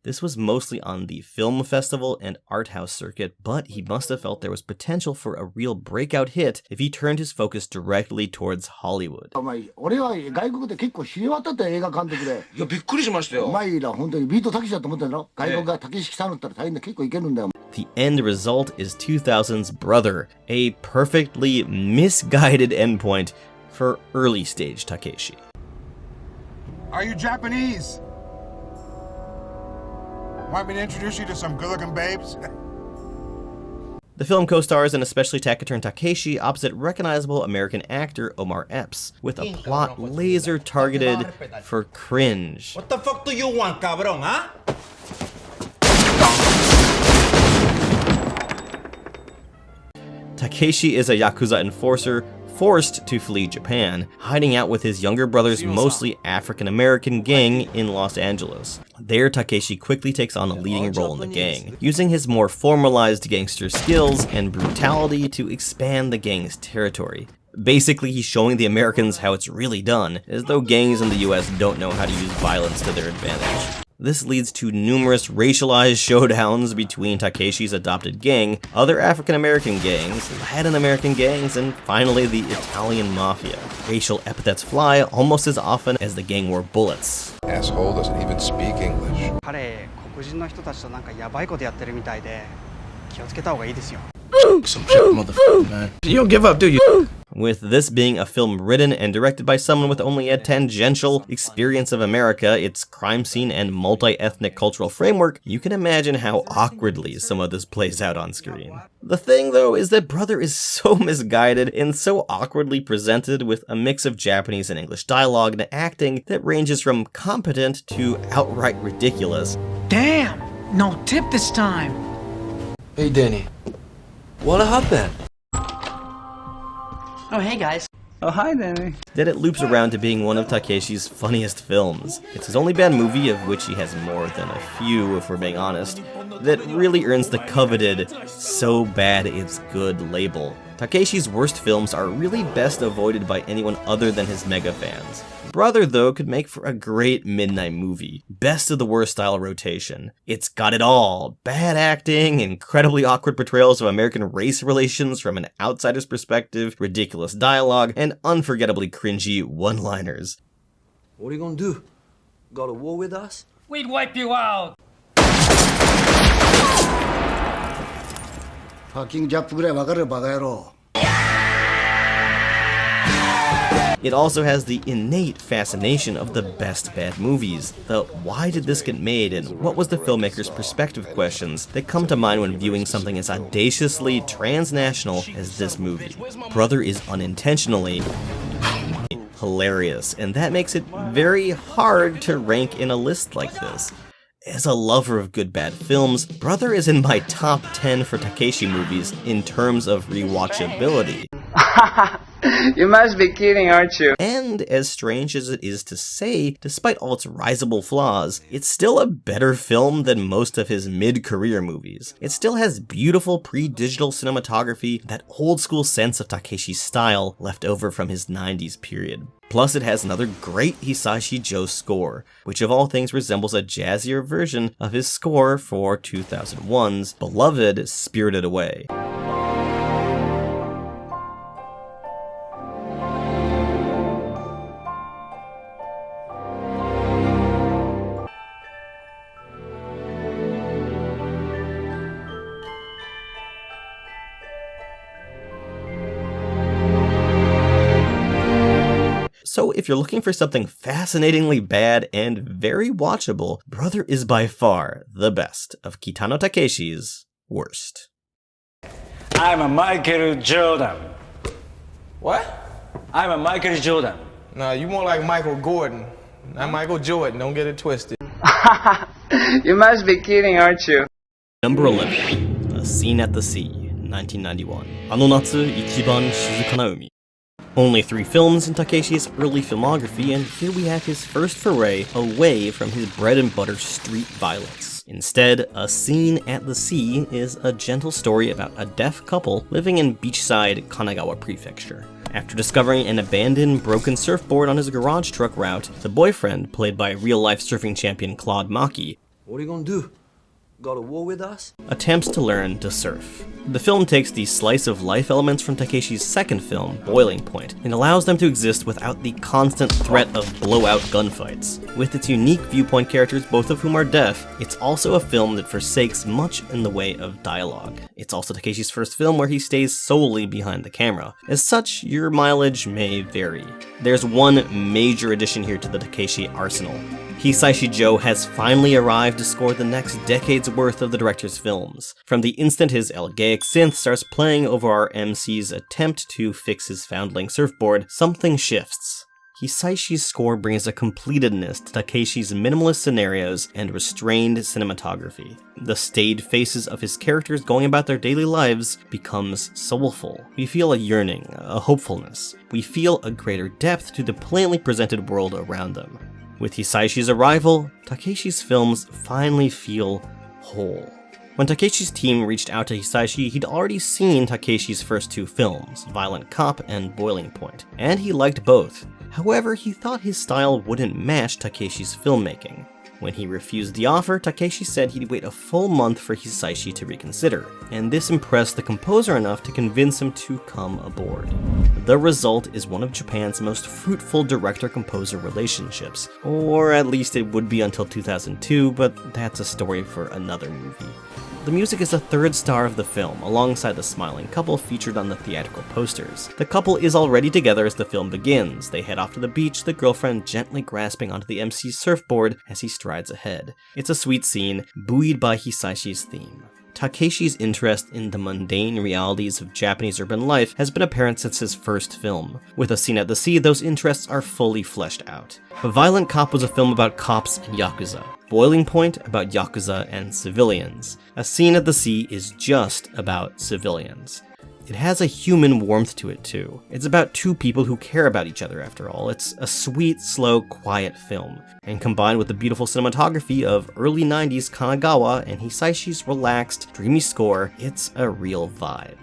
This was mostly on the film festival and art house circuit, but he must have felt there was potential for a real breakout hit if he turned his focus directly towards Hollywood. 俺は外国で結構知り渡った映画監督で。いや、びっくりしましたよ。お前ら本当にビートたけしだと思ってんの？外国がたけしさんだったら大変だ、結構いけるんだよ。The end result is 2000's Brother, a perfectly misguided endpoint for early stage Takeshi. Are you Japanese? Want me to introduce you to some good-looking babes? The film co-stars and especially Takeshi Takeshi opposite recognizable American actor Omar Epps, with a plot laser targeted for cringe. What the fuck do you want, cabrón, huh? Takeshi is a Yakuza enforcer forced to flee Japan, hiding out with his younger brother's mostly African-American gang in Los Angeles. There, Takeshi quickly takes on a leading role in the gang, using his more formalized gangster skills and brutality to expand the gang's territory. Basically, he's showing the Americans how it's really done, as though gangs in the US don't know how to use violence to their advantage. This leads to numerous racialized showdowns between Takeshi's adopted gang, other African-American gangs, Latin American gangs, and finally the Italian mafia. Racial epithets fly almost as often as the gang wore bullets. Asshole doesn't even speak English. 彼、黒人の人たちとなんかやばいことやってるみたいで、気をつけた方がいいですよ。 Some shit, motherfucker, man. You don't give up, do you? With this being a film written and directed by someone with only a tangential experience of America, its crime scene and multi-ethnic cultural framework, you can imagine how awkwardly some of this plays out on screen. The thing, though, is that Brother is so misguided and so awkwardly presented with a mix of Japanese and English dialogue and acting that ranges from competent to outright ridiculous. Damn! No tip this time! Hey, Danny. What happened? Oh, hey guys. Oh, hi, Danny. That it loops around to being one of Takeshi's funniest films. It's his only bad movie, of which he has more than a few, if we're being honest, that really earns the coveted, so bad it's good label. Takeshi's worst films are really best avoided by anyone other than his mega fans. Brother, though, could make for a great midnight movie. Best of the worst style rotation. It's got it all. Bad acting, incredibly awkward portrayals of American race relations from an outsider's perspective, ridiculous dialogue, and unforgettably cringy one-liners. What are you gonna do? Go to war with us? We'd wipe you out! Fucking Jap ぐらいわかるよ、バカ野郎。 It also has the innate fascination of the best bad movies. The why did this get made and what was the filmmaker's perspective questions that come to mind when viewing something as audaciously transnational as this movie. Brother is unintentionally hilarious, and that makes it very hard to rank in a list like this. As a lover of good bad films, Brother is in my top 10 for Takeshi movies in terms of rewatchability. You must be kidding, aren't you? And as strange as it is to say, despite all its risible flaws, it's still a better film than most of his mid-career movies. It still has beautiful pre-digital cinematography, that old-school sense of Takeshi's style left over from his 90s period. Plus, it has another great Hisashi Joe score, which of all things resembles a jazzier version of his score for 2001's beloved Spirited Away. So if you're looking for something fascinatingly bad and very watchable, Brother is by far the best of Kitano Takeshi's worst. I'm a Michael Jordan. What? I'm a Michael Jordan. Nah, you more like Michael Gordon. Not Michael Jordan, don't get it twisted. You must be kidding, aren't you? Number 11. A Scene at the Sea, 1991. あの夏一番静かな海. Only 3 films in Takeshi's early filmography, and here we have his first foray away from his bread-and-butter street violence. Instead, A Scene at the Sea is a gentle story about a deaf couple living in beachside Kanagawa Prefecture. After discovering an abandoned, broken surfboard on his garage truck route, the boyfriend, played by real-life surfing champion Claude Maki, What are you gonna do? Go to war with us? Attempts to learn to surf. The film takes the slice-of-life elements from Takeshi's second film, Boiling Point, and allows them to exist without the constant threat of blowout gunfights. With its unique viewpoint characters, both of whom are deaf, it's also a film that forsakes much in the way of dialogue. It's also Takeshi's first film where he stays solely behind the camera. As such, your mileage may vary. There's one major addition here to the Takeshi arsenal. Hisaishi Joe has finally arrived to score the next decade's worth of the director's films. From the instant his elegiac synth starts playing over our MC's attempt to fix his foundling surfboard, something shifts. Hisaishi's score brings a completedness to Takeshi's minimalist scenarios and restrained cinematography. The staid faces of his characters going about their daily lives becomes soulful. We feel a yearning, a hopefulness. We feel a greater depth to the plainly presented world around them. With Hisaishi's arrival, Takeshi's films finally feel whole. When Takeshi's team reached out to Hisaishi, he'd already seen Takeshi's first two films, Violent Cop and Boiling Point, and he liked both. However, he thought his style wouldn't match Takeshi's filmmaking. When he refused the offer, Takeshi said he'd wait a full month for Hisaishi to reconsider, and this impressed the composer enough to convince him to come aboard. The result is one of Japan's most fruitful director-composer relationships, or at least it would be until 2002, but that's a story for another movie. The music is a third star of the film, alongside the smiling couple featured on the theatrical posters. The couple is already together as the film begins. They head off to the beach, the girlfriend gently grasping onto the MC's surfboard as he strides ahead. It's a sweet scene, buoyed by Hisaishi's theme. Takeshi's interest in the mundane realities of Japanese urban life has been apparent since his first film. With A Scene at the Sea, those interests are fully fleshed out. Violent Cop was a film about cops and Yakuza. Boiling Point about Yakuza and civilians. A Scene at the Sea is just about civilians. It has a human warmth to it too. It's about two people who care about each other after all. It's a sweet, slow, quiet film. And combined with the beautiful cinematography of early 90s Kanagawa and Hisaishi's relaxed, dreamy score, it's a real vibe.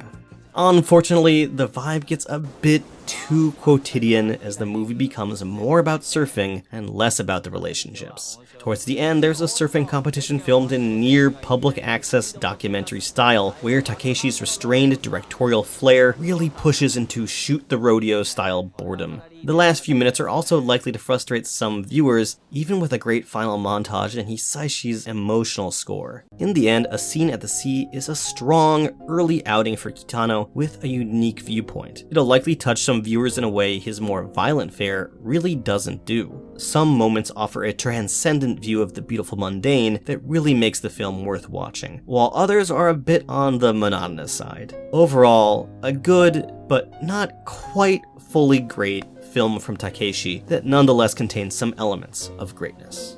Unfortunately, the vibe gets a bit too quotidian as the movie becomes more about surfing and less about the relationships. Towards the end, there's a surfing competition filmed in near public access documentary style, where Takeshi's restrained directorial flair really pushes into shoot the rodeo style boredom. The last few minutes are also likely to frustrate some viewers, even with a great final montage and Hisaishi's emotional score. In the end, A Scene at the Sea is a strong, early outing for Kitano with a unique viewpoint. It'll likely touch some viewers in a way his more violent fare really doesn't do. Some moments offer a transcendent view of the beautiful mundane that really makes the film worth watching, while others are a bit on the monotonous side. Overall, a good, but not quite fully great film from Takeshi that nonetheless contains some elements of greatness.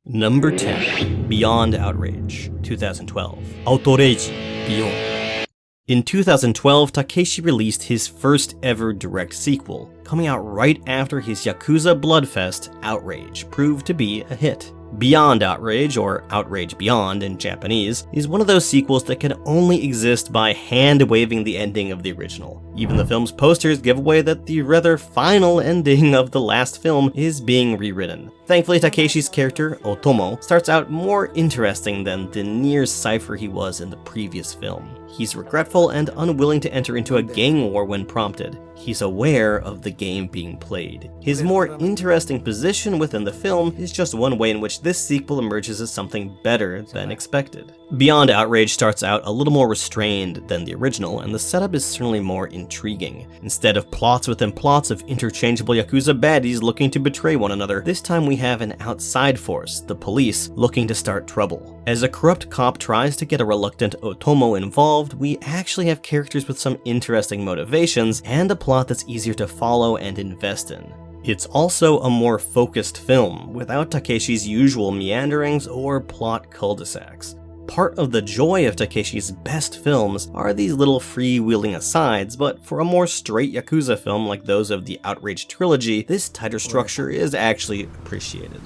Number 10. Beyond Outrage, 2012. Outrage Beyond. In 2012, Takeshi released his first ever direct sequel, coming out right after his Yakuza bloodfest, Outrage proved to be a hit. Beyond Outrage, or Outrage Beyond in Japanese, is one of those sequels that can only exist by hand-waving the ending of the original. Even the film's posters give away that the rather final ending of the last film is being rewritten. Thankfully, Takeshi's character, Otomo, starts out more interesting than the near cipher he was in the previous film. He's regretful and unwilling to enter into a gang war when prompted. He's aware of the game being played. His more interesting position within the film is just one way in which this sequel emerges as something better than expected. Beyond Outrage starts out a little more restrained than the original, and the setup is certainly more intriguing. Instead of plots within plots of interchangeable Yakuza baddies looking to betray one another, this time we have an outside force, the police, looking to start trouble. As a corrupt cop tries to get a reluctant Otomo involved, we actually have characters with some interesting motivations and a plot that's easier to follow and invest in. It's also a more focused film, without Takeshi's usual meanderings or plot cul-de-sacs. Part of the joy of Takeshi's best films are these little freewheeling asides, but for a more straight Yakuza film like those of the Outrage trilogy, this tighter structure is actually appreciated.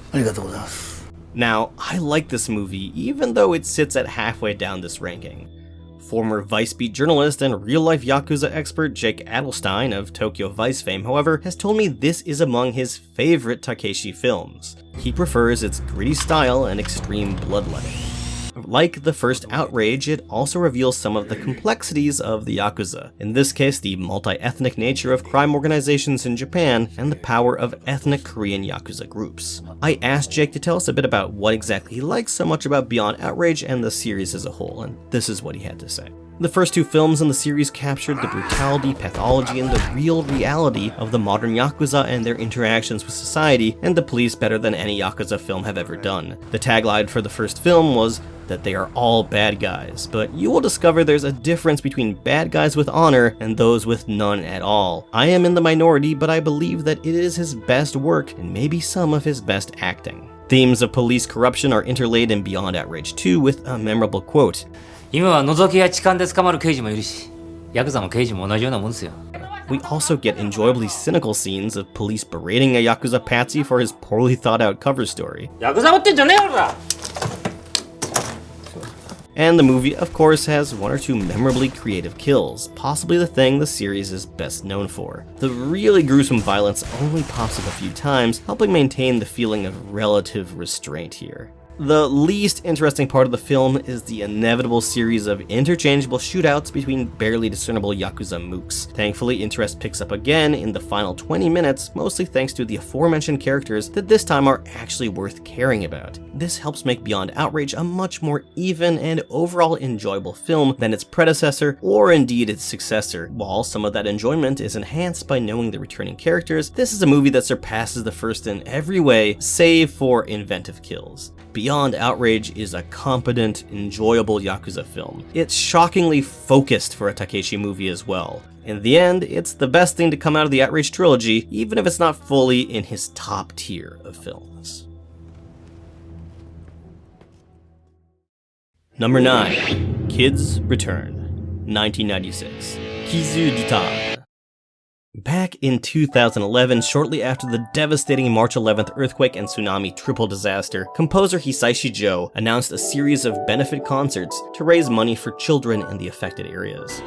Now, I like this movie even though it sits at halfway down this ranking. Former Vice Beat journalist and real-life Yakuza expert Jake Adelstein of Tokyo Vice fame, however, has told me this is among his favorite Takeshi films. He prefers its gritty style and extreme bloodletting. Like the first Outrage, it also reveals some of the complexities of the Yakuza. In this case, the multi-ethnic nature of crime organizations in Japan and the power of ethnic Korean Yakuza groups. I asked Jake to tell us a bit about what exactly he likes so much about Beyond Outrage and the series as a whole, and this is what he had to say. The first two films in the series captured the brutality, pathology, and the real reality of the modern Yakuza and their interactions with society and the police better than any Yakuza film have ever done. The tagline for the first film was that they are all bad guys, but you will discover there's a difference between bad guys with honor and those with none at all. I am in the minority, but I believe that it is his best work and maybe some of his best acting. Themes of police corruption are interlaid in Beyond Outrage 2 with a memorable quote. 今は覗きや痴漢で捕まる刑事もいるし、ヤクザも刑事も同じようなもんですよ。 We also get enjoyably cynical scenes of police berating a Yakuza patsy for his poorly thought out cover story. ヤクザ持ってんじゃねえよおら! And the movie, of course, has one or two memorably creative kills, possibly the thing the series is best known for. The really gruesome violence only pops up a few times, helping maintain the feeling of relative restraint here. The least interesting part of the film is the inevitable series of interchangeable shootouts between barely discernible Yakuza mooks. Thankfully, interest picks up again in the final 20 minutes, mostly thanks to the aforementioned characters that this time are actually worth caring about. This helps make Beyond Outrage a much more even and overall enjoyable film than its predecessor, or indeed its successor. While some of that enjoyment is enhanced by knowing the returning characters, this is a movie that surpasses the first in every way, save for inventive kills. Beyond Outrage is a competent, enjoyable Yakuza film. It's shockingly focused for a Takeshi movie as well. In the end, it's the best thing to come out of the Outrage trilogy, even if it's not fully in his top tier of films. Number 9. Kids Return, 1996. Kizu Ditan. Back in 2011, shortly after the devastating March 11th earthquake and tsunami triple disaster, composer Hisaishi Joe announced a series of benefit concerts to raise money for children in the affected areas.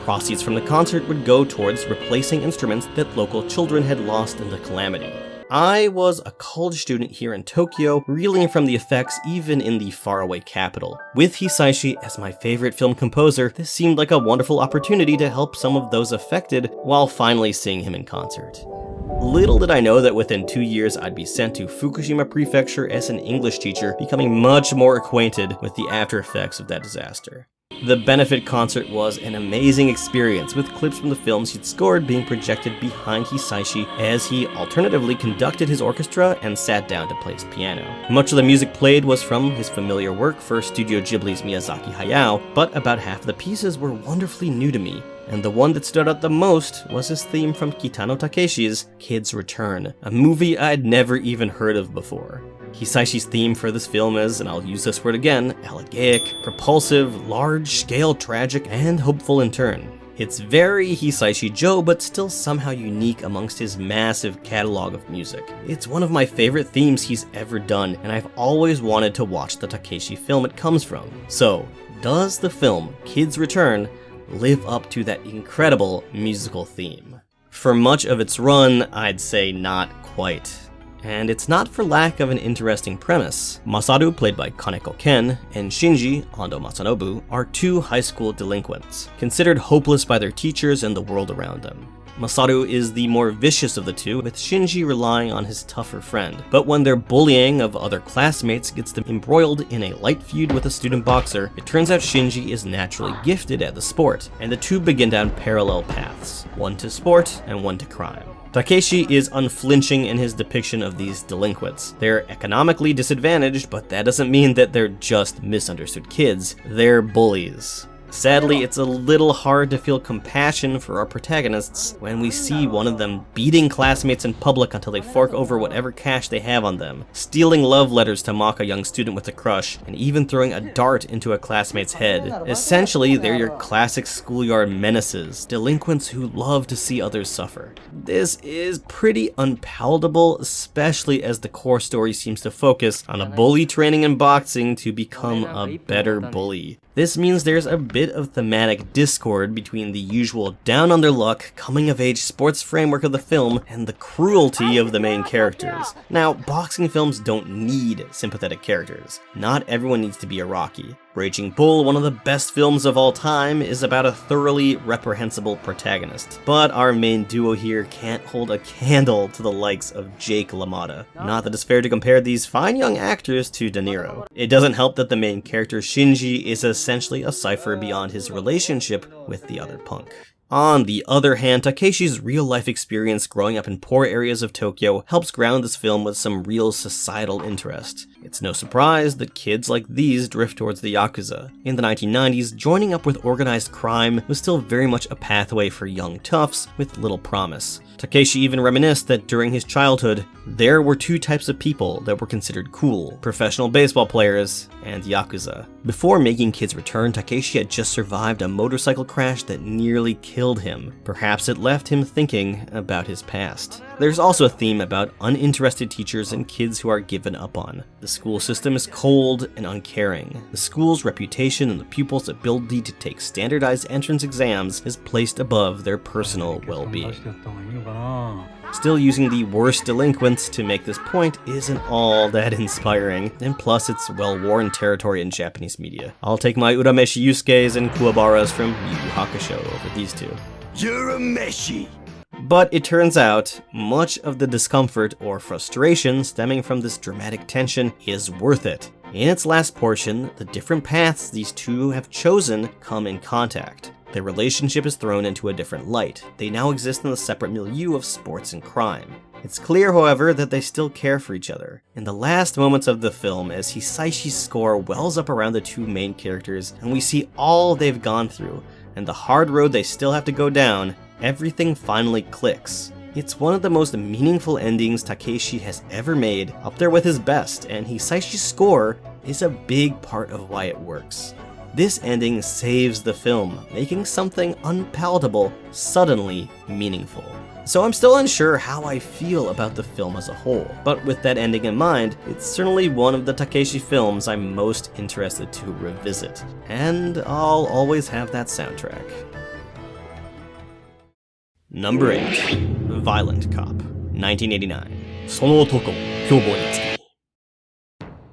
Proceeds from the concert would go towards replacing instruments that local children had lost in the calamity. I was a college student here in Tokyo, reeling from the effects even in the faraway capital. With Hisaishi as my favorite film composer, this seemed like a wonderful opportunity to help some of those affected while finally seeing him in concert. Little did I know that within 2 years I'd be sent to Fukushima Prefecture as an English teacher, becoming much more acquainted with the after effects of that disaster. The benefit concert was an amazing experience, with clips from the films he'd scored being projected behind Hisaishi as he alternatively conducted his orchestra and sat down to play his piano. Much of the music played was from his familiar work for Studio Ghibli's Miyazaki Hayao, but about half of the pieces were wonderfully new to me, and the one that stood out the most was his theme from Kitano Takeshi's Kids Return, a movie I'd never even heard of before. Hisaishi's theme for this film is, and I'll use this word again, elegiac, propulsive, large-scale, tragic, and hopeful in turn. It's very Hisaishi Joe, but still somehow unique amongst his massive catalog of music. It's one of my favorite themes he's ever done, and I've always wanted to watch the Takeshi film it comes from. So, does the film Kids Return live up to that incredible musical theme? For much of its run, I'd say not quite. And it's not for lack of an interesting premise. Masaru, played by Kaneko Ken, and Shinji, Ando Masanobu, are two high school delinquents, considered hopeless by their teachers and the world around them. Masaru is the more vicious of the two, with Shinji relying on his tougher friend. But when their bullying of other classmates gets them embroiled in a light feud with a student boxer, it turns out Shinji is naturally gifted at the sport, and the two begin down parallel paths, one to sport and one to crime. Takeshi is unflinching in his depiction of these delinquents. They're economically disadvantaged, but that doesn't mean that they're just misunderstood kids. They're bullies. Sadly, it's a little hard to feel compassion for our protagonists when we see one of them beating classmates in public until they fork over whatever cash they have on them, stealing love letters to mock a young student with a crush, and even throwing a dart into a classmate's head. Essentially, they're your classic schoolyard menaces, delinquents who love to see others suffer. This is pretty unpalatable, especially as the core story seems to focus on a bully training in boxing to become a better bully. This means there's a bit bit of thematic discord between the usual down-under-luck, coming-of-age sports framework of the film and the cruelty of the main characters. Now, boxing films don't need sympathetic characters. Not everyone needs to be a Rocky. Raging Bull, one of the best films of all time, is about a thoroughly reprehensible protagonist. But our main duo here can't hold a candle to the likes of Jake LaMotta. Not that it's fair to compare these fine young actors to De Niro. It doesn't help that the main character Shinji is essentially a cipher beyond his relationship with the other punk. On the other hand, Takeshi's real-life experience growing up in poor areas of Tokyo helps ground this film with some real societal interest. It's no surprise that kids like these drift towards the Yakuza. In the 1990s, joining up with organized crime was still very much a pathway for young toughs with little promise. Takeshi even reminisced that during his childhood, there were two types of people that were considered cool: professional baseball players and Yakuza. Before making Kid's Return, Takeshi had just survived a motorcycle crash that nearly killed him. Perhaps it left him thinking about his past. There's also a theme about uninterested teachers and kids who are given up on. The school system is cold and uncaring. The school's reputation and the pupils' ability to take standardized entrance exams is placed above their personal well-being. Still, using the worst delinquents to make this point isn't all that inspiring, and plus it's well-worn territory in Japanese media. I'll take my Urameshi Yusuke's and Kuwabaras from Yu Yu Hakusho over these two. Urameshi! But it turns out, much of the discomfort or frustration stemming from this dramatic tension is worth it. In its last portion, the different paths these two have chosen come in contact. Their relationship is thrown into a different light. They now exist in the separate milieu of sports and crime. It's clear, however, that they still care for each other. In the last moments of the film, as Hisaishi's score wells up around the two main characters, and we see all they've gone through, and the hard road they still have to go down, everything finally clicks. It's one of the most meaningful endings Takeshi has ever made, up there with his best, and Hisaishi's score is a big part of why it works. This ending saves the film, making something unpalatable suddenly meaningful. So I'm still unsure how I feel about the film as a whole, but with that ending in mind, it's certainly one of the Takeshi films I'm most interested to revisit. And I'll always have that soundtrack. Number 8. Violent Cop, 1989. Sono Otoko, Kyoubo ni tsuki.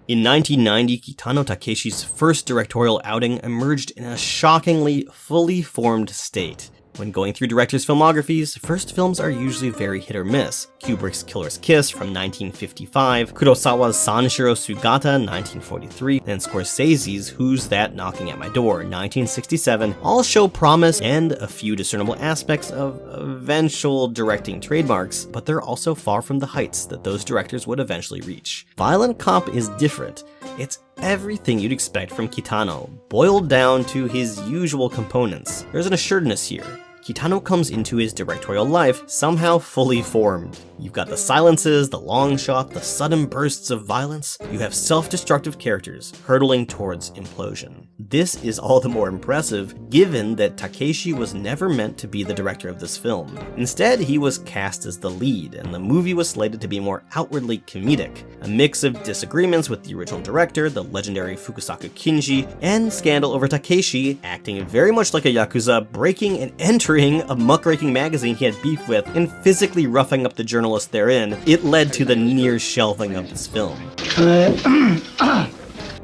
In 1990, Kitano Takeshi's first directorial outing emerged in a shockingly fully formed state. When going through directors' filmographies, first films are usually very hit or miss. Kubrick's Killer's Kiss from 1955, Kurosawa's Sanshiro Sugata 1943, and Scorsese's Who's That Knocking at My Door 1967 all show promise and a few discernible aspects of eventual directing trademarks, but they're also far from the heights that those directors would eventually reach. Violent Cop is different. It's everything you'd expect from Kitano, boiled down to his usual components. There's an assuredness here. Kitano comes into his directorial life somehow fully formed. You've got the silences, the long shot, the sudden bursts of violence. You have self-destructive characters hurtling towards implosion. This is all the more impressive given that Takeshi was never meant to be the director of this film. Instead, he was cast as the lead, and the movie was slated to be more outwardly comedic. A mix of disagreements with the original director, the legendary Fukusaku Kinji, and scandal over Takeshi acting very much like a Yakuza, breaking and entering a muckraking magazine he had beef with, and physically roughing up the journalists therein. It led to the near shelving of this film.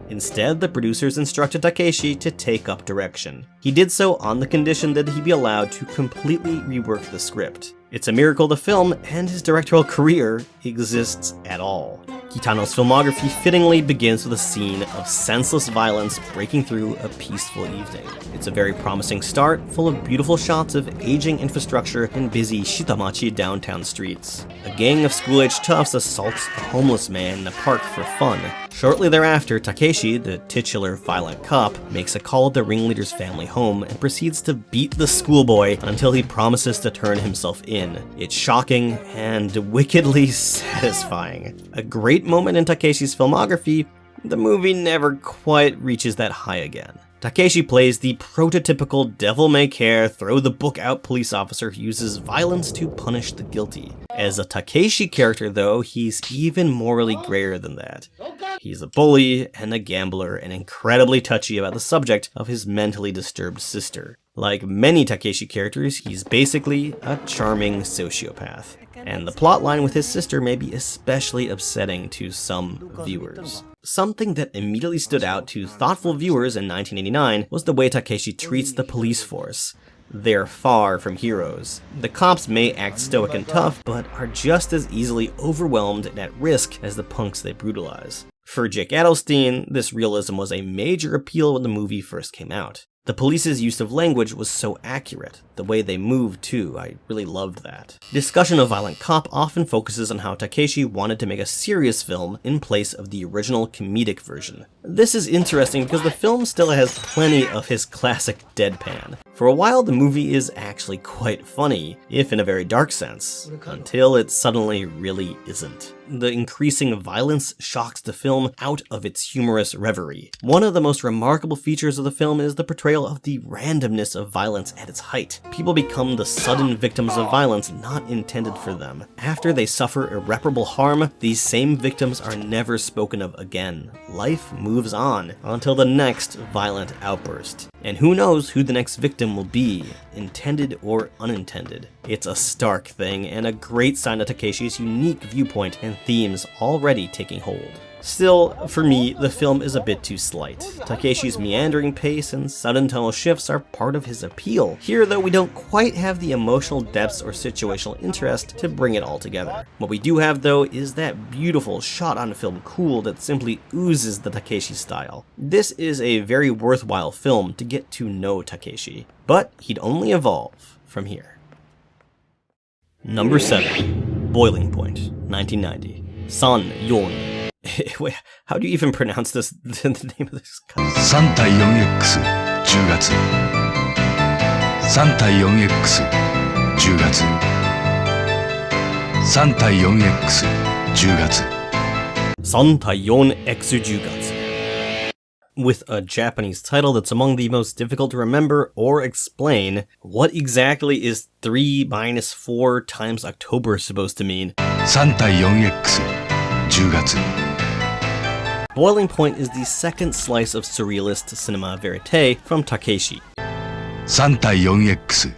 Instead, the producers instructed Takeshi to take up direction. He did so on the condition that he be allowed to completely rework the script. It's a miracle the film and his directorial career exists at all. Kitano's filmography fittingly begins with a scene of senseless violence breaking through a peaceful evening. It's a very promising start, full of beautiful shots of aging infrastructure and busy Shitamachi downtown streets. A gang of school-age toughs assaults a homeless man in a park for fun. Shortly thereafter, Takeshi, the titular violent cop, makes a call at the ringleader's family home and proceeds to beat the schoolboy until he promises to turn himself in. It's shocking and wickedly satisfying. A great moment in Takeshi's filmography, the movie never quite reaches that high again. Takeshi plays the prototypical devil-may-care, throw-the-book-out police officer who uses violence to punish the guilty. As a Takeshi character, though, he's even morally grayer than that. He's a bully and a gambler and incredibly touchy about the subject of his mentally disturbed sister. Like many Takeshi characters, he's basically a charming sociopath. And the plotline with his sister may be especially upsetting to some viewers. Something that immediately stood out to thoughtful viewers in 1989 was the way Takeshi treats the police force. They're far from heroes. The cops may act stoic and tough, but are just as easily overwhelmed and at risk as the punks they brutalize. For Jake Adelstein, this realism was a major appeal when the movie first came out. The police's use of language was so accurate. The way they moved, too, I really loved that. Discussion of Violent Cop often focuses on how Takeshi wanted to make a serious film in place of the original comedic version. This is interesting because the film still has plenty of his classic deadpan. For a while, the movie is actually quite funny, if in a very dark sense, until it suddenly really isn't. The increasing violence shocks the film out of its humorous reverie. One of the most remarkable features of the film is the portrayal of the randomness of violence at its height. People become the sudden victims of violence not intended for them. After they suffer irreparable harm, these same victims are never spoken of again. Life moves on until the next violent outburst. And who knows who the next victim will be, intended or unintended. It's a stark thing, and a great sign of Takeshi's unique viewpoint and themes already taking hold. Still, for me, the film is a bit too slight. Takeshi's meandering pace and sudden tonal shifts are part of his appeal. Here, though, we don't quite have the emotional depths or situational interest to bring it all together. What we do have, though, is that beautiful shot-on-film cool that simply oozes the Takeshi style. This is a very worthwhile film to get to know Takeshi, but he'd only evolve from here. Number 7. Boiling Point, 1990. San Yon. Wait, how do you even pronounce this? The name of this guy? 3対 4X 10月3対 4X 10月3対 4X 10月3対 4X 10月. With a Japanese title that's among the most difficult to remember or explain, what exactly is 3 minus 4 times October supposed to mean? 3対 4X 10月 Boiling Point is the second slice of surrealist cinema verite from Takeshi. 3対 4X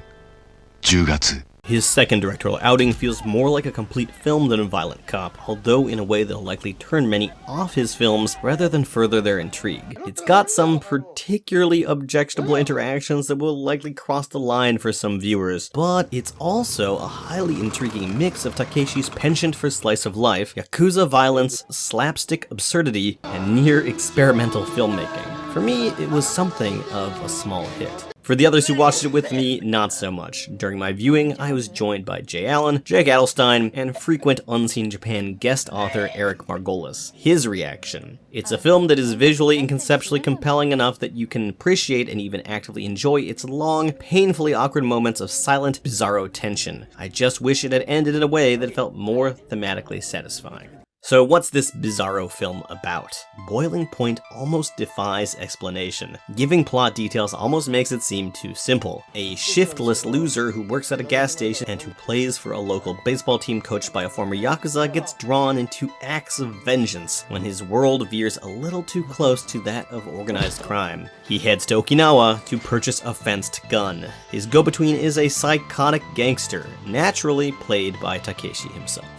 10月 His second directorial outing feels more like a complete film than a Violent Cop, although in a way that'll likely turn many off his films rather than further their intrigue. It's got some particularly objectionable interactions that will likely cross the line for some viewers, but it's also a highly intriguing mix of Takeshi's penchant for slice of life, yakuza violence, slapstick absurdity, and near experimental filmmaking. For me, it was something of a small hit. For the others who watched it with me, not so much. During my viewing, I was joined by Jay Allen, Jake Adelstein, and frequent Unseen Japan guest author Eric Margolis. His reaction: it's a film that is visually and conceptually compelling enough that you can appreciate and even actively enjoy its long, painfully awkward moments of silent, bizarro tension. I just wish it had ended in a way that felt more thematically satisfying. So what's this bizarro film about? Boiling Point almost defies explanation. Giving plot details almost makes it seem too simple. A shiftless loser who works at a gas station and who plays for a local baseball team coached by a former yakuza gets drawn into acts of vengeance when his world veers a little too close to that of organized crime. He heads to Okinawa to purchase a fenced gun. His go-between is a psychotic gangster, naturally played by Takeshi himself.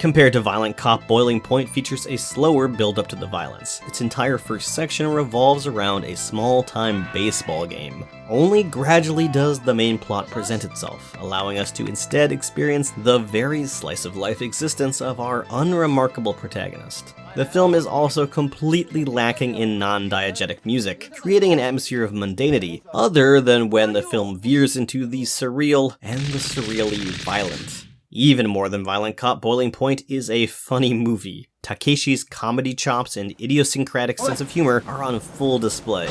Compared to Violent Cop, Boiling Point features a slower build-up to the violence. Its entire first section revolves around a small-time baseball game. Only gradually does the main plot present itself, allowing us to instead experience the very slice-of-life existence of our unremarkable protagonist. The film is also completely lacking in non-diegetic music, creating an atmosphere of mundanity, other than when the film veers into the surreal and the surreally violent. Even more than Violent Cop, Boiling Point is a funny movie. Takeshi's comedy chops and idiosyncratic sense of humor are on full display.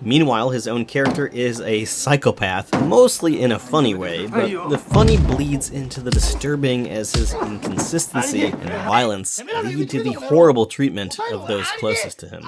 Meanwhile, his own character is a psychopath, mostly in a funny way, but the funny bleeds into the disturbing as his inconsistency and violence lead to the horrible treatment of those closest to him.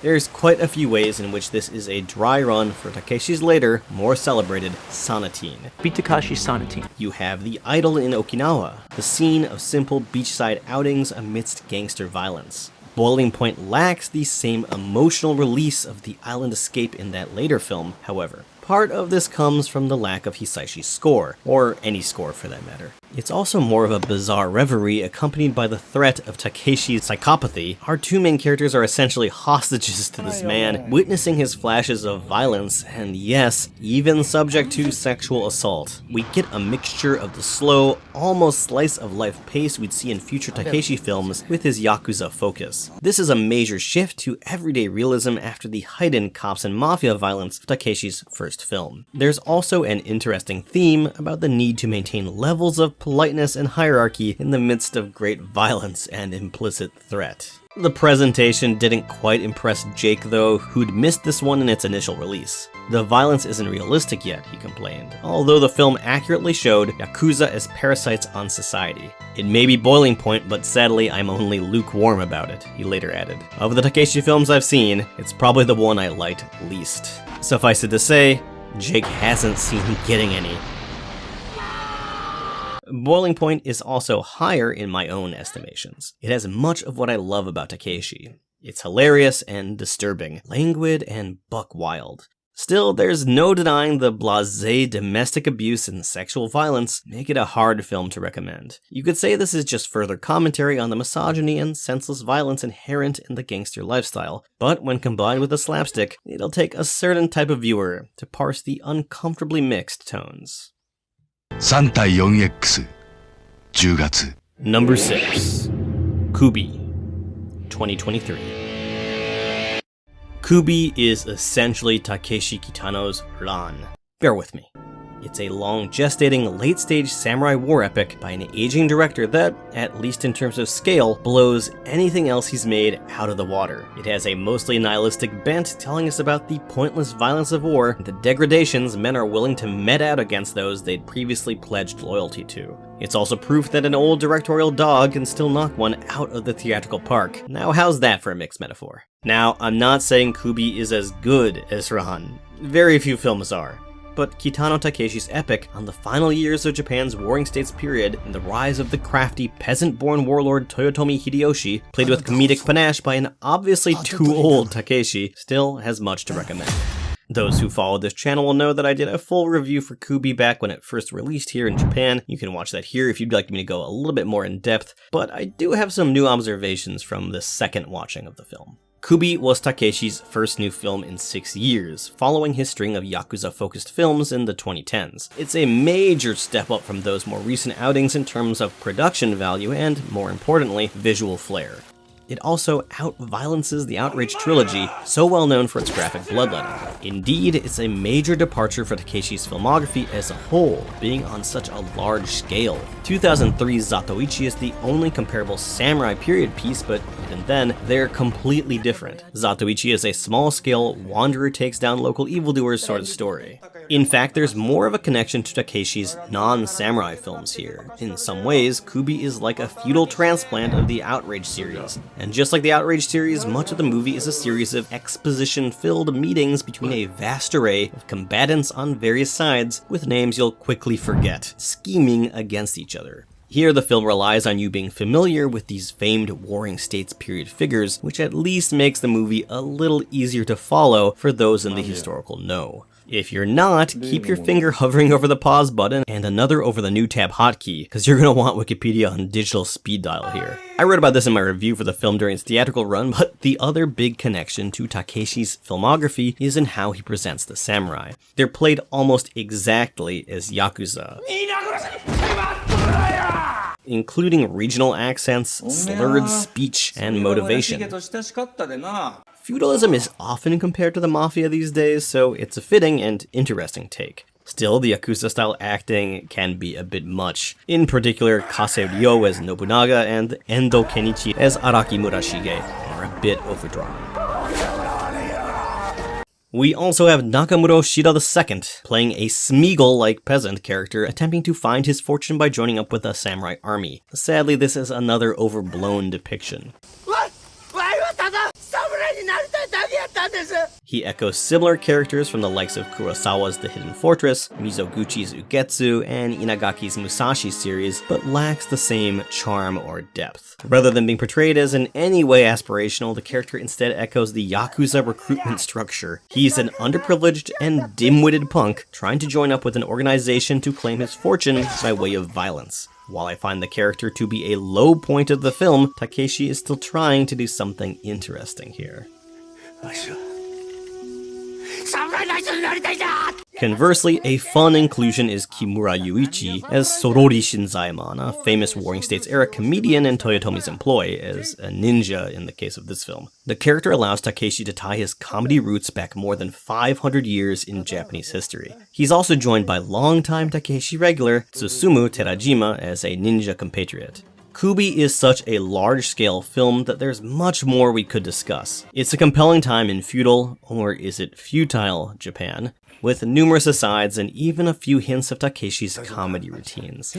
There's quite a few ways in which this is a dry run for Takeshi's later, more celebrated Sonatine. Beat Takeshi's Sonatine. You have The Idol in Okinawa, the scene of simple beachside outings amidst gangster violence. Boiling Point lacks the same emotional release of the island escape in that later film, however. Part of this comes from the lack of Hisaishi's score, or any score for that matter. It's also more of a bizarre reverie accompanied by the threat of Takeshi's psychopathy. Our two main characters are essentially hostages to this man, witnessing his flashes of violence, and yes, even subject to sexual assault. We get a mixture of the slow, almost slice-of-life pace we'd see in future Takeshi films with his Yakuza focus. This is a major shift to everyday realism after the heightened cops and mafia violence of Takeshi's first film. There's also an interesting theme about the need to maintain levels of politeness and hierarchy in the midst of great violence and implicit threat. The presentation didn't quite impress Jake though, who'd missed this one in its initial release. The violence isn't realistic yet, he complained, although the film accurately showed Yakuza as parasites on society. It may be Boiling Point, but sadly I'm only lukewarm about it, he later added. Of the Takeshi films I've seen, it's probably the one I liked least. Suffice it to say, Jake hasn't seen getting any. Boiling Point is also higher in my own estimations. It has much of what I love about Takeshi. It's hilarious and disturbing, languid and buck wild. Still, there's no denying the blasé domestic abuse and sexual violence make it a hard film to recommend. You could say this is just further commentary on the misogyny and senseless violence inherent in the gangster lifestyle, but when combined with the slapstick, it'll take a certain type of viewer to parse the uncomfortably mixed tones. 3対 4X 10月 Number 6. Kubi, 2023. Kubi is essentially Takeshi Kitano's Ran. Bear with me. It's a long gestating late-stage samurai war epic by an aging director that, at least in terms of scale, blows anything else he's made out of the water. It has a mostly nihilistic bent telling us about the pointless violence of war and the degradations men are willing to met out against those they'd previously pledged loyalty to. It's also proof that an old directorial dog can still knock one out of the theatrical park. Now how's that for a mixed metaphor? Now, I'm not saying Kubi is as good as Ran. Very few films are. But Kitano Takeshi's epic on the final years of Japan's Warring States period and the rise of the crafty, peasant-born warlord Toyotomi Hideyoshi, played with comedic panache by an obviously too old Takeshi, still has much to recommend. Those who follow this channel will know that I did a full review for Kubi back when it first released here in Japan. You can watch that here if you'd like me to go a little bit more in depth, but I do have some new observations from the second watching of the film. Kubi was Takeshi's first new film in 6 years, following his string of Yakuza-focused films in the 2010s. It's a major step up from those more recent outings in terms of production value and, more importantly, visual flair. It also out-violences the Outrage trilogy, so well known for its graphic bloodletting. Indeed, it's a major departure for Takeshi's filmography as a whole, being on such a large scale. 2003's Zatoichi is the only comparable samurai period piece, but even then, they're completely different. Zatoichi is a small-scale, wanderer takes down local evildoers sort of story. In fact, there's more of a connection to Takeshi's non-samurai films here. In some ways, Kubi is like a feudal transplant of the Outrage series. And just like the Outrage series, much of the movie is a series of exposition-filled meetings between a vast array of combatants on various sides, with names you'll quickly forget, scheming against each other. Here, the film relies on you being familiar with these famed Warring States period figures, which at least makes the movie a little easier to follow for those in the historical know. If you're not, keep your finger hovering over the pause button and another over the new tab hotkey, because you're going to want Wikipedia on digital speed dial here. I wrote about this in my review for the film during its theatrical run, but the other big connection to Takeshi's filmography is in how he presents the samurai. They're played almost exactly as Yakuza, including regional accents, slurred speech, and motivation. Feudalism is often compared to the mafia these days, so it's a fitting and interesting take. Still, the Yakuza-style acting can be a bit much. In particular, Kase Ryo as Nobunaga and Endo Kenichi as Araki Murashige are a bit overdrawn. We also have Nakamuro Shida II, playing a Smeagol-like peasant character attempting to find his fortune by joining up with a samurai army. Sadly, this is another overblown depiction. He echoes similar characters from the likes of Kurosawa's The Hidden Fortress, Mizoguchi's Ugetsu, and Inagaki's Musashi series, but lacks the same charm or depth. Rather than being portrayed as in any way aspirational, the character instead echoes the Yakuza recruitment structure. He's an underprivileged and dim-witted punk trying to join up with an organization to claim his fortune by way of violence. While I find the character to be a low point of the film, Takeshi is still trying to do something interesting here. Conversely, a fun inclusion is Kimura Yuichi as Sorori Shinzaemon, a famous Warring States era comedian in Toyotomi's employ, as a ninja in the case of this film. The character allows Takeshi to tie his comedy roots back more than 500 years in Japanese history. He's also joined by longtime Takeshi regular Tsusumu Terajima as a ninja compatriot. Kubi is such a large-scale film that there's much more we could discuss. It's a compelling time in feudal, or is it futile, Japan, with numerous asides and even a few hints of Takeshi's comedy routines.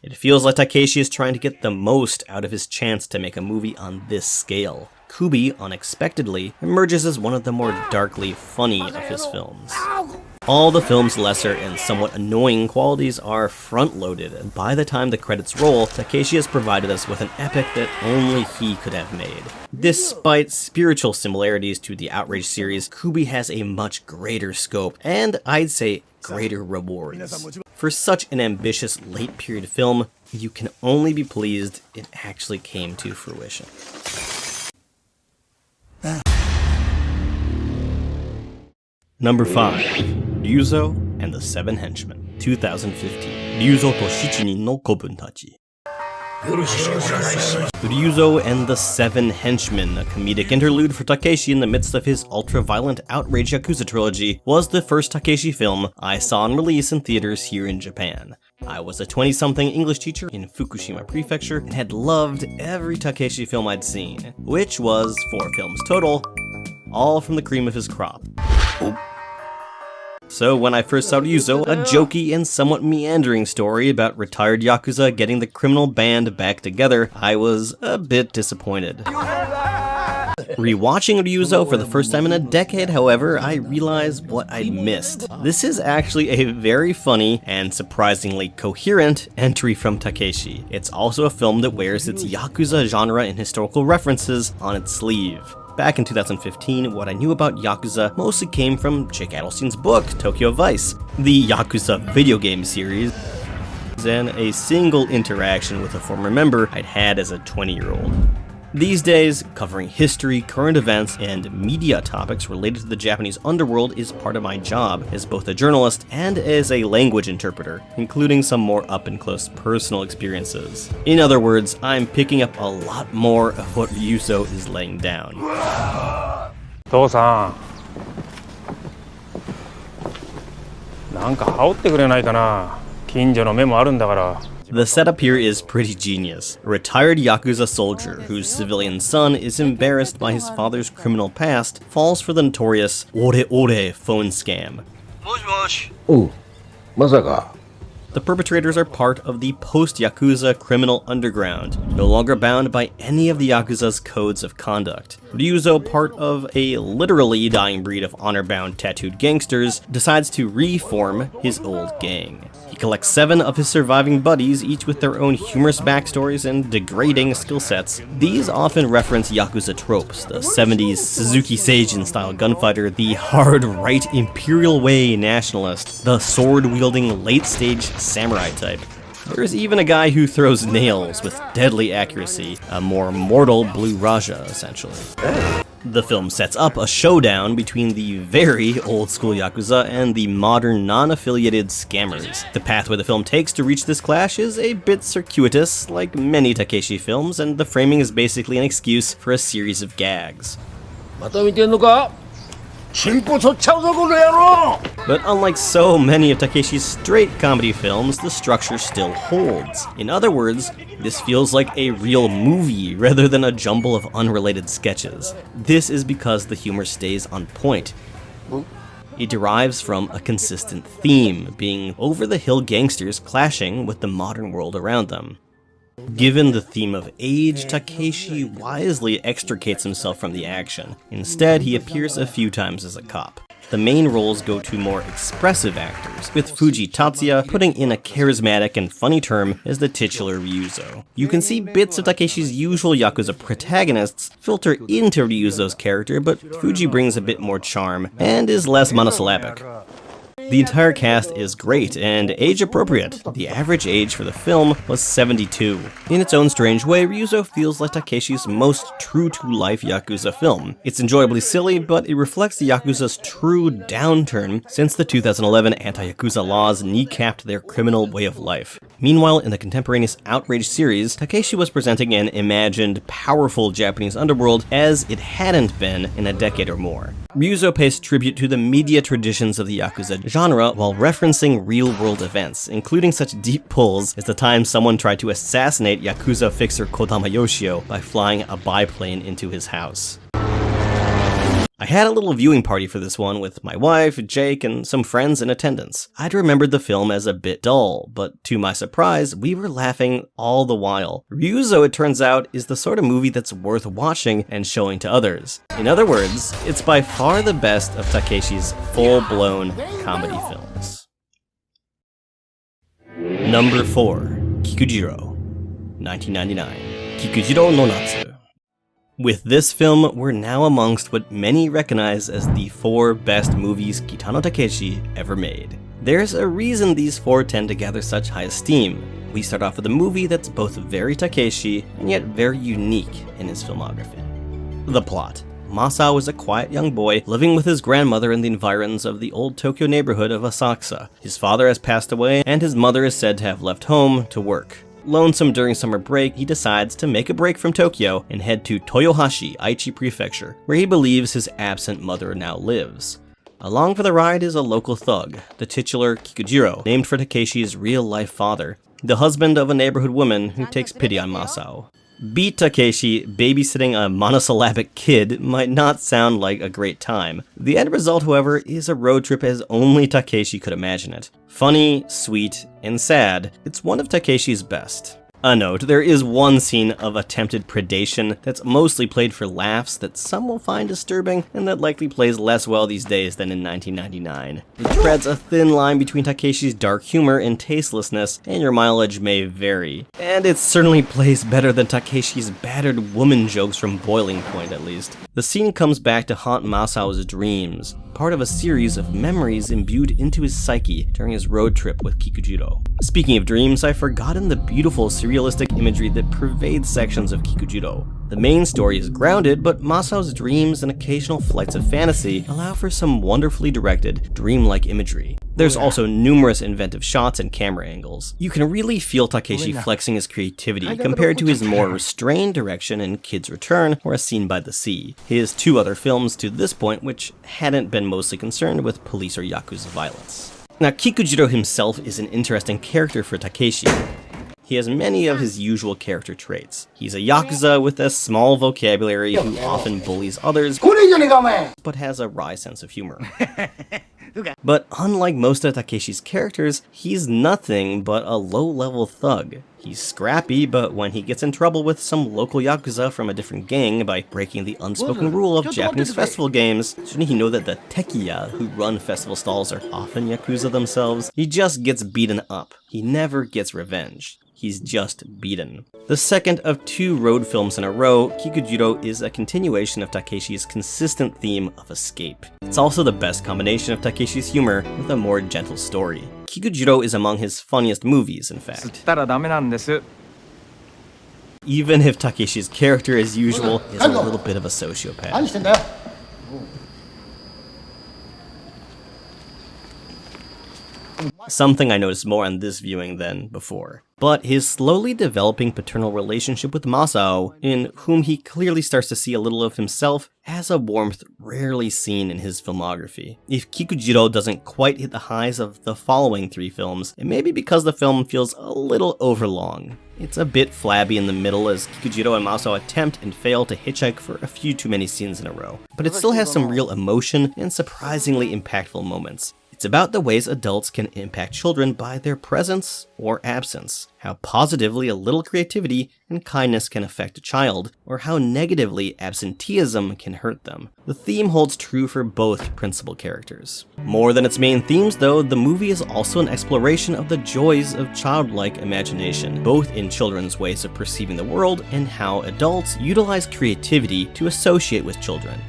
It feels like Takeshi is trying to get the most out of his chance to make a movie on this scale. Kubi, unexpectedly, emerges as one of the more darkly funny of his films. All the film's lesser and somewhat annoying qualities are front-loaded, and by the time the credits roll, Takeshi has provided us with an epic that only he could have made. Despite spiritual similarities to the Outrage series, Kubi has a much greater scope, and I'd say greater rewards. For such an ambitious late-period film, you can only be pleased it actually came to fruition. Number 5. Ryuzo and the Seven Henchmen, 2015. Ryuzo to Shichinin no Kobun tachi. Ryuzo and the Seven Henchmen, a comedic interlude for Takeshi in the midst of his ultra-violent Outrage Yakuza trilogy, was the first Takeshi film I saw on release in theaters here in Japan. I was a 20-something English teacher in Fukushima Prefecture and had loved every Takeshi film I'd seen, which was 4 films total, all from the cream of his crop. So when I first saw Ryuzo, a jokey and somewhat meandering story about retired Yakuza getting the criminal band back together, I was a bit disappointed. Rewatching Ryuzo for the first time in a decade, however, I realized what I'd missed. This is actually a very funny and surprisingly coherent entry from Takeshi. It's also a film that wears its Yakuza genre and historical references on its sleeve. Back in 2015, what I knew about Yakuza mostly came from Jake Adelstein's book, Tokyo Vice, the Yakuza video game series, and a single interaction with a former member I'd had as a 20-year-old. These days, covering history, current events, and media topics related to the Japanese underworld is part of my job as both a journalist and as a language interpreter, including some more up-and-close personal experiences. In other words, I'm picking up a lot more of what Ryuzo is laying down. Tosa, なんか羽織ってくれないかな。近所の目もあるんだから。 The setup here is pretty genius. A retired Yakuza soldier whose civilian son is embarrassed by his father's criminal past falls for the notorious Ore Ore phone scam. Oh, masaka. The perpetrators are part of the post-Yakuza criminal underground, no longer bound by any of the Yakuza's codes of conduct. Ryuzo, part of a literally dying breed of honor-bound tattooed gangsters, decides to reform his old gang. He collects 7 of his surviving buddies, each with their own humorous backstories and degrading skill sets. These often reference Yakuza tropes, the 70s Suzuki Seijin-style gunfighter, the hard right Imperial Way nationalist, the sword-wielding late-stage samurai type. There's even a guy who throws nails with deadly accuracy, a more mortal Blue Raja, essentially. The film sets up a showdown between the very old-school Yakuza and the modern non-affiliated scammers. The pathway the film takes to reach this clash is a bit circuitous, like many Takeshi films, and the framing is basically an excuse for a series of gags. But unlike so many of Takeshi's straight comedy films, the structure still holds. In other words, this feels like a real movie rather than a jumble of unrelated sketches. This is because the humor stays on point. It derives from a consistent theme, being over-the-hill gangsters clashing with the modern world around them. Given the theme of age, Takeshi wisely extricates himself from the action. Instead, he appears a few times as a cop. The main roles go to more expressive actors, with Fuji Tatsuya putting in a charismatic and funny term as the titular Ryuzo. You can see bits of Takeshi's usual Yakuza protagonists filter into Ryuzo's character, but Fuji brings a bit more charm and is less monosyllabic. The entire cast is great and age-appropriate. The average age for the film was 72. In its own strange way, Ryuzo feels like Takeshi's most true-to-life Yakuza film. It's enjoyably silly, but it reflects the Yakuza's true downturn since the 2011 anti-Yakuza laws kneecapped their criminal way of life. Meanwhile, in the contemporaneous Outrage series, Takeshi was presenting an imagined, powerful Japanese underworld as it hadn't been in a decade or more. Ryuzo pays tribute to the media traditions of the Yakuza genre while referencing real-world events, including such deep pulls as the time someone tried to assassinate Yakuza fixer Kodama Yoshio by flying a biplane into his house. I had a little viewing party for this one with my wife, Jake, and some friends in attendance. I'd remembered the film as a bit dull, but to my surprise, we were laughing all the while. Ryuzo, it turns out, is the sort of movie that's worth watching and showing to others. In other words, it's by far the best of Takeshi's full-blown comedy films. Number 4. Kikujiro, 1999. Kikujiro no Natsu. With this film, we're now amongst what many recognize as the 4 best movies Kitano Takeshi ever made. There's a reason these 4 tend to gather such high esteem. We start off with a movie that's both very Takeshi and yet very unique in his filmography. The plot. Masao is a quiet young boy living with his grandmother in the environs of the old Tokyo neighborhood of Asakusa. His father has passed away and his mother is said to have left home to work. Lonesome during summer break, he decides to make a break from Tokyo and head to Toyohashi, Aichi Prefecture, where he believes his absent mother now lives. Along for the ride is a local thug, the titular Kikujiro, named for Takeshi's real-life father, the husband of a neighborhood woman who takes pity on Masao. Beat Takeshi, babysitting a monosyllabic kid might not sound like a great time. The end result, however, is a road trip as only Takeshi could imagine it. Funny, sweet, and sad, it's one of Takeshi's best. A note, there is one scene of attempted predation that's mostly played for laughs that some will find disturbing and that likely plays less well these days than in 1999. It treads a thin line between Takeshi's dark humor and tastelessness, and your mileage may vary. And it certainly plays better than Takeshi's battered woman jokes from Boiling Point, at least. The scene comes back to haunt Masao's dreams, part of a series of memories imbued into his psyche during his road trip with Kikujiro. Speaking of dreams, I've forgotten the beautiful surrealistic imagery that pervades sections of Kikujiro. The main story is grounded, but Masao's dreams and occasional flights of fantasy allow for some wonderfully directed, dreamlike imagery. There's also numerous inventive shots and camera angles. You can really feel Takeshi flexing his creativity compared to his more restrained direction in Kid's Return or A Scene by the Sea, his 2 other films to this point which hadn't been mostly concerned with police or Yakuza violence. Now, Kikujiro himself is an interesting character for Takeshi. He has many of his usual character traits. He's a Yakuza with a small vocabulary who often bullies others, but has a wry sense of humor. But unlike most of Takeshi's characters, he's nothing but a low-level thug. He's scrappy, but when he gets in trouble with some local Yakuza from a different gang by breaking the unspoken rule of Japanese festival games, shouldn't he know that the tekiya who run festival stalls are often Yakuza themselves? He just gets beaten up. He never gets revenge. He's just beaten. The second of 2 road films in a row, Kikujiro is a continuation of Takeshi's consistent theme of escape. It's also the best combination of Takeshi's humor with a more gentle story. Kikujiro is among his funniest movies, in fact. Even if Takeshi's character, as usual, is a little bit of a sociopath. Something I noticed more on this viewing than before. But his slowly developing paternal relationship with Masao, in whom he clearly starts to see a little of himself, has a warmth rarely seen in his filmography. If Kikujiro doesn't quite hit the highs of the following 3 films, it may be because the film feels a little overlong. It's a bit flabby in the middle as Kikujiro and Masao attempt and fail to hitchhike for a few too many scenes in a row. But it still has some real emotion and surprisingly impactful moments. It's about the ways adults can impact children by their presence or absence, how positively a little creativity and kindness can affect a child, or how negatively absenteeism can hurt them. The theme holds true for both principal characters. More than its main themes, though, the movie is also an exploration of the joys of childlike imagination, both in children's ways of perceiving the world and how adults utilize creativity to associate with children.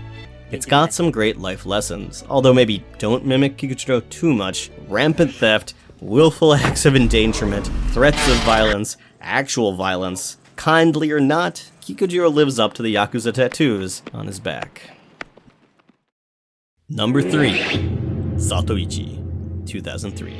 It's got some great life lessons, although maybe don't mimic Kikujiro too much. Rampant theft, willful acts of endangerment, threats of violence, actual violence. Kindly or not, Kikujiro lives up to the Yakuza tattoos on his back. Number 3. Zatoichi, 2003.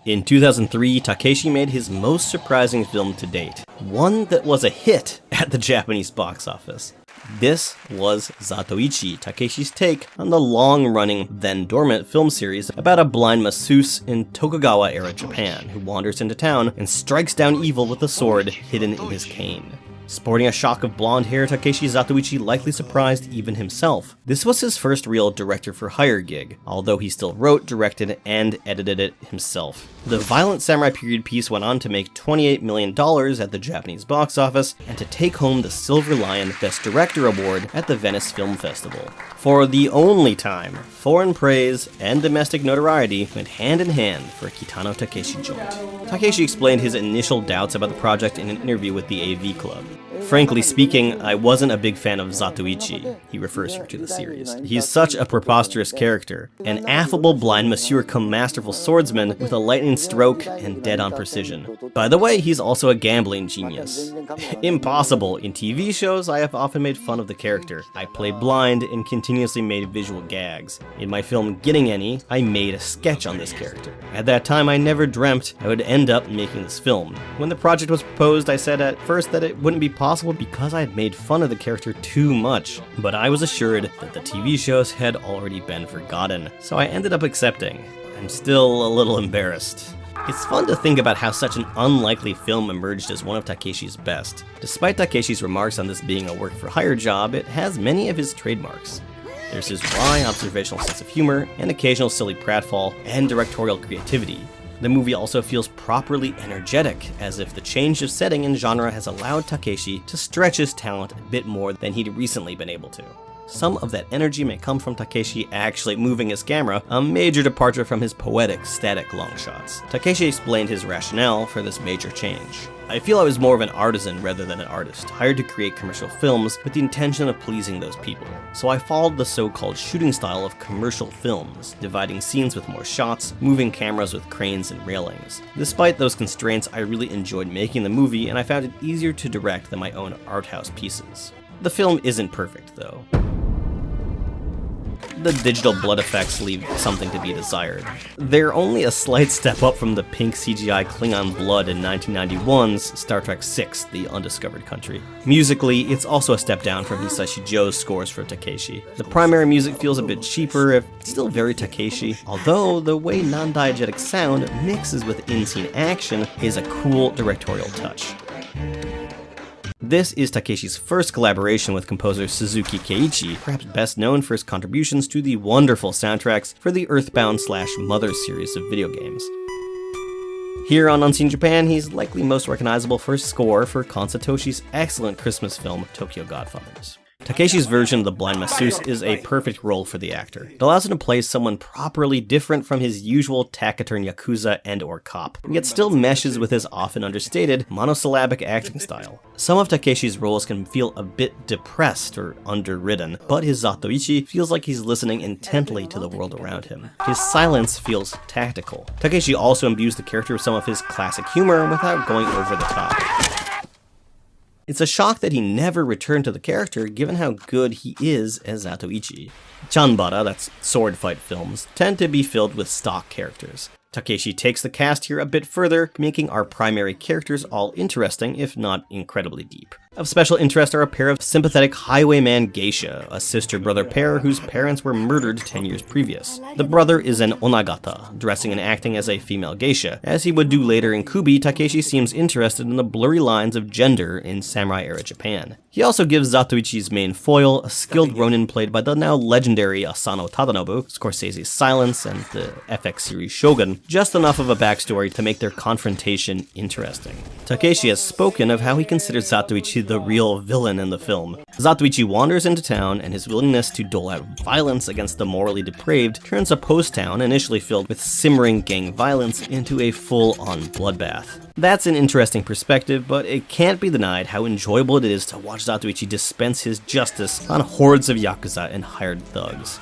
In 2003, Takeshi made his most surprising film to date, one that was a hit at the Japanese box office. This was Zatoichi, Takeshi's take on the long-running, then-dormant film series about a blind masseuse in Tokugawa-era Japan who wanders into town and strikes down evil with a sword hidden in his cane. Sporting a shock of blonde hair, Takeshi Zatoichi likely surprised even himself. This was his first real director-for-hire gig, although he still wrote, directed, and edited it himself. The violent samurai period piece went on to make $28 million at the Japanese box office, and to take home the Silver Lion Best Director Award at the Venice Film Festival. For the only time, foreign praise and domestic notoriety went hand in hand for a Kitano Takeshi joint. Takeshi explained his initial doubts about the project in an interview with the AV Club. Frankly speaking, I wasn't a big fan of Zatoichi, he refers here to the series. He's such a preposterous character, an affable blind monsieur come masterful swordsman with a lightning stroke and dead-on precision. By the way, he's also a gambling genius. Impossible. In TV shows, I have often made fun of the character. I played blind and continuously made visual gags. In my film Getting Any, I made a sketch on this character. At that time, I never dreamt I would end up making this film. When the project was proposed, I said at first that it wouldn't be possible because I had made fun of the character too much, but I was assured that the TV shows had already been forgotten, so I ended up accepting. I'm still a little embarrassed. It's fun to think about how such an unlikely film emerged as one of Takeshi's best. Despite Takeshi's remarks on this being a work-for-hire job, it has many of his trademarks. There's his wry, observational sense of humor, and occasional silly pratfall, and directorial creativity. The movie also feels properly energetic, as if the change of setting and genre has allowed Takeshi to stretch his talent a bit more than he'd recently been able to. Some of that energy may come from Takeshi actually moving his camera, a major departure from his poetic, static long shots. Takeshi explained his rationale for this major change. I feel I was more of an artisan rather than an artist, hired to create commercial films with the intention of pleasing those people. So I followed the so-called shooting style of commercial films, dividing scenes with more shots, moving cameras with cranes and railings. Despite those constraints, I really enjoyed making the movie, and I found it easier to direct than my own art house pieces. The film isn't perfect, though. The digital blood effects leave something to be desired. They're only a slight step up from the pink CGI Klingon blood in 1991's Star Trek VI, The Undiscovered Country. Musically, it's also a step down from Hisashi Joe's scores for Takeshi. The primary music feels a bit cheaper, if still very Takeshi, although the way non-diegetic sound mixes with in-scene action is a cool directorial touch. This is Takeshi's first collaboration with composer Suzuki Keiichi, perhaps best known for his contributions to the wonderful soundtracks for the Earthbound/Mother series of video games. Here on Unseen Japan, he's likely most recognizable for his score for Kon Satoshi's excellent Christmas film Tokyo Godfathers. Takeshi's version of the blind masseuse is a perfect role for the actor. It allows him to play someone properly different from his usual taciturn yakuza and/or cop, yet still meshes with his often understated, monosyllabic acting style. Some of Takeshi's roles can feel a bit depressed or underwritten, but his Zatoichi feels like he's listening intently to the world around him. His silence feels tactical. Takeshi also imbues the character with some of his classic humor without going over the top. It's a shock that he never returned to the character, given how good he is as Zatoichi. Chanbara, that's sword fight films, tend to be filled with stock characters. Takeshi takes the cast here a bit further, making our primary characters all interesting, if not incredibly deep. Of special interest are a pair of sympathetic highwayman geisha, a sister-brother pair whose parents were murdered 10 years previous. The brother is an onagata, dressing and acting as a female geisha. As he would do later in Kubi, Takeshi seems interested in the blurry lines of gender in samurai-era Japan. He also gives Zatoichi's main foil, a skilled ronin played by the now legendary Asano Tadanobu, Scorsese's Silence, and the FX series Shogun, just enough of a backstory to make their confrontation interesting. Takeshi has spoken of how he considers Zatoichi the real villain in the film. Zatoichi wanders into town, and his willingness to dole out violence against the morally depraved turns a post town initially filled with simmering gang violence into a full-on bloodbath. That's an interesting perspective, but it can't be denied how enjoyable it is to watch Zatoichi dispense his justice on hordes of yakuza and hired thugs.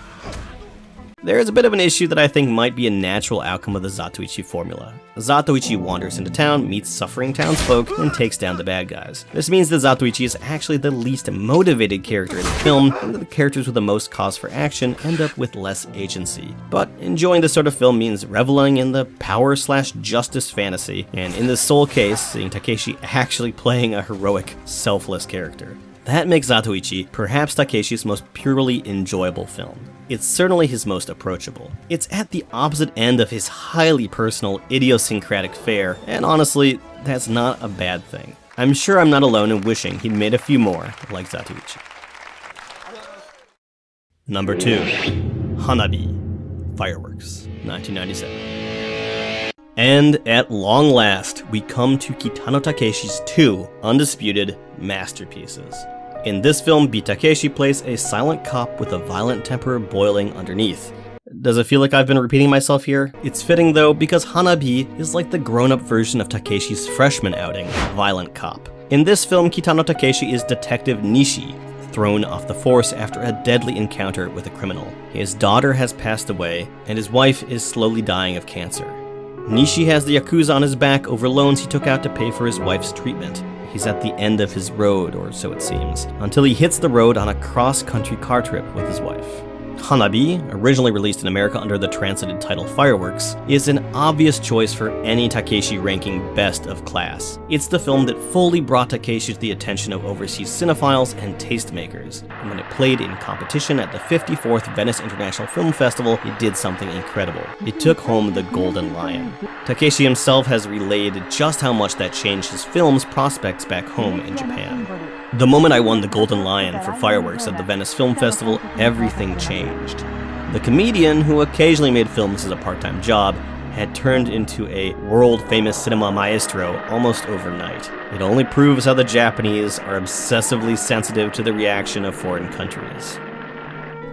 There is a bit of an issue that I think might be a natural outcome of the Zatoichi formula. Zatoichi wanders into town, meets suffering townsfolk, and takes down the bad guys. This means that Zatoichi is actually the least motivated character in the film, and that the characters with the most cause for action end up with less agency. But enjoying this sort of film means reveling in the power/justice fantasy, and in this sole case, seeing Takeshi actually playing a heroic, selfless character. That makes Zatoichi perhaps Takeshi's most purely enjoyable film. It's certainly his most approachable. It's at the opposite end of his highly personal, idiosyncratic fare, and honestly, that's not a bad thing. I'm sure I'm not alone in wishing he'd made a few more like Zatoichi. Number 2. Hana-bi, Fireworks, 1997. And at long last, we come to Kitano Takeshi's 2 undisputed masterpieces. In this film, Takeshi plays a silent cop with a violent temper boiling underneath. Does it feel like I've been repeating myself here? It's fitting though, because Hana-bi is like the grown-up version of Takeshi's freshman outing, Violent Cop. In this film, Kitano Takeshi is Detective Nishi, thrown off the force after a deadly encounter with a criminal. His daughter has passed away, and his wife is slowly dying of cancer. Nishi has the Yakuza on his back over loans he took out to pay for his wife's treatment. He's at the end of his road, or so it seems, until he hits the road on a cross-country car trip with his wife. Hana-bi, originally released in America under the translated title Fireworks, is an obvious choice for any Takeshi ranking best of class. It's the film that fully brought Takeshi to the attention of overseas cinephiles and tastemakers, and when it played in competition at the 54th Venice International Film Festival, it did something incredible. It took home the Golden Lion. Takeshi himself has relayed just how much that changed his film's prospects back home in Japan. The moment I won the Golden Lion for Fireworks at the Venice Film Festival, everything changed. The comedian, who occasionally made films as a part-time job, had turned into a world-famous cinema maestro almost overnight. It only proves how the Japanese are obsessively sensitive to the reaction of foreign countries.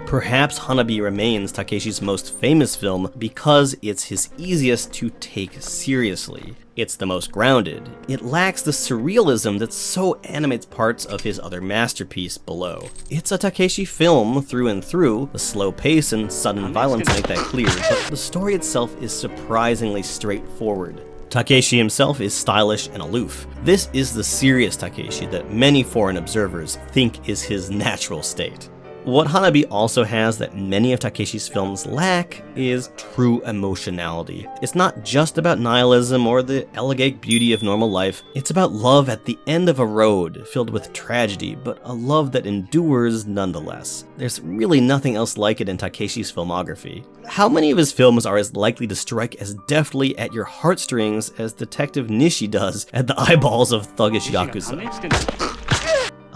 Perhaps Hana-bi remains Takeshi's most famous film because it's his easiest to take seriously. It's the most grounded. It lacks the surrealism that so animates parts of his other masterpiece Below. It's a Takeshi film through and through. The slow pace and sudden violence make that clear, but the story itself is surprisingly straightforward. Takeshi himself is stylish and aloof. This is the serious Takeshi that many foreign observers think is his natural state. What Hana-bi also has that many of Takeshi's films lack is true emotionality. It's not just about nihilism or the elegant beauty of normal life, it's about love at the end of a road filled with tragedy, but a love that endures nonetheless. There's really nothing else like it in Takeshi's filmography. How many of his films are as likely to strike as deftly at your heartstrings as Detective Nishi does at the eyeballs of thuggish Yakuza?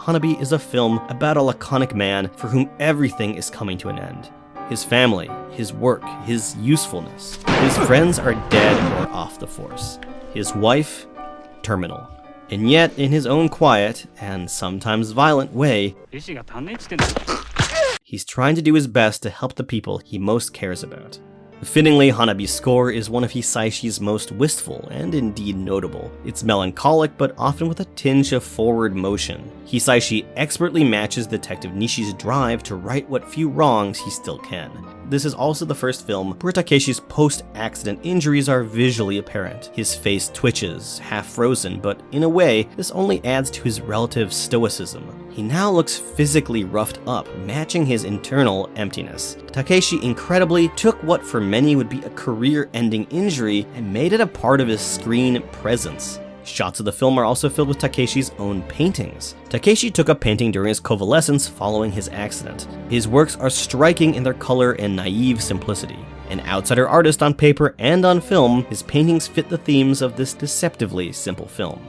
Hana-bi is a film about a laconic man for whom everything is coming to an end. His family, his work, his usefulness. His friends are dead or off the force. His wife, terminal. And yet, in his own quiet, and sometimes violent way, he's trying to do his best to help the people he most cares about. Fittingly, Hana-bi's score is one of Hisaishi's most wistful and indeed notable. It's melancholic, but often with a tinge of forward motion. Hisaishi expertly matches Detective Nishi's drive to right what few wrongs he still can. This is also the first film where Takeshi's post-accident injuries are visually apparent. His face twitches, half frozen, but in a way, this only adds to his relative stoicism. He now looks physically roughed up, matching his internal emptiness. Takeshi incredibly took what for many would be a career-ending injury and made it a part of his screen presence. Shots of the film are also filled with Takeshi's own paintings. Takeshi took up painting during his convalescence following his accident. His works are striking in their color and naive simplicity. An outsider artist on paper and on film, his paintings fit the themes of this deceptively simple film.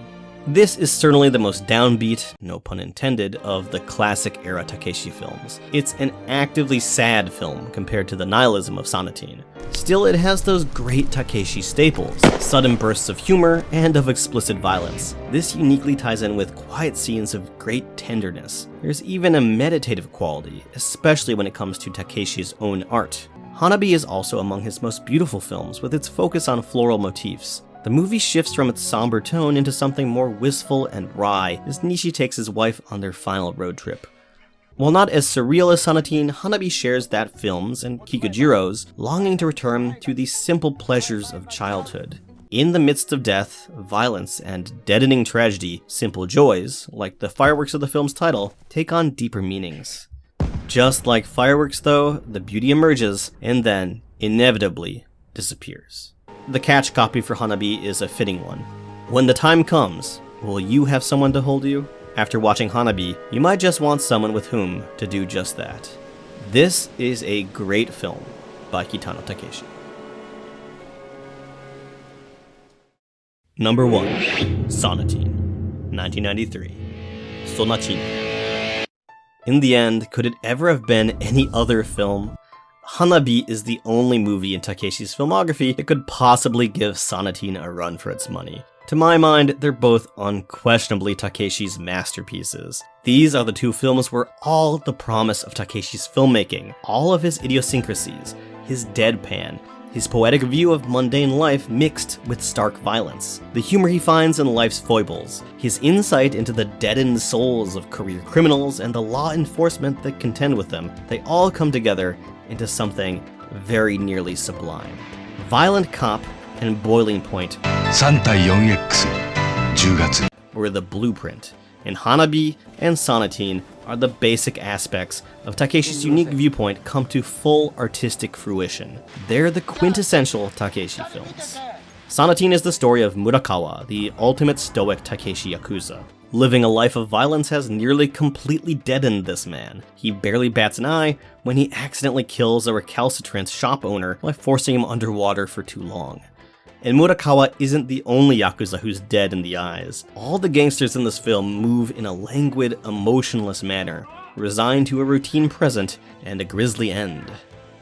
This is certainly the most downbeat, no pun intended, of the classic-era Takeshi films. It's an actively sad film compared to the nihilism of Sonatine. Still, it has those great Takeshi staples, sudden bursts of humor and of explicit violence. This uniquely ties in with quiet scenes of great tenderness. There's even a meditative quality, especially when it comes to Takeshi's own art. Hana-bi is also among his most beautiful films, with its focus on floral motifs. The movie shifts from its somber tone into something more wistful and wry as Nishi takes his wife on their final road trip. While not as surreal as Sonatine, Hana-bi shares that film's and Kikujiro's longing to return to the simple pleasures of childhood. In the midst of death, violence, and deadening tragedy, simple joys, like the fireworks of the film's title, take on deeper meanings. Just like fireworks though, the beauty emerges and then, inevitably, disappears. The catch copy for Hana-bi is a fitting one. When the time comes, will you have someone to hold you? After watching Hana-bi, you might just want someone with whom to do just that. This is a great film by Kitano Takeshi. Number 1. Sonatine, 1993. Sonatine. In the end, could it ever have been any other film? Hana-bi is the only movie in Takeshi's filmography that could possibly give Sonatine a run for its money. To my mind, they're both unquestionably Takeshi's masterpieces. These are the two films where all the promise of Takeshi's filmmaking, all of his idiosyncrasies, his deadpan, his poetic view of mundane life mixed with stark violence, the humor he finds in life's foibles, his insight into the deadened souls of career criminals and the law enforcement that contend with them, they all come together into something very nearly sublime. Violent Cop and Boiling Point 3対 4X 10月 were the blueprint, and Hana-bi and Sonatine are the basic aspects of Takeshi's unique viewpoint come to full artistic fruition. They're the quintessential Takeshi films. Sonatine is the story of Murakawa, the ultimate stoic Takeshi Yakuza. Living a life of violence has nearly completely deadened this man. He barely bats an eye when he accidentally kills a recalcitrant shop owner by forcing him underwater for too long. And Murakawa isn't the only Yakuza who's dead in the eyes. All the gangsters in this film move in a languid, emotionless manner, resigned to a routine present and a grisly end.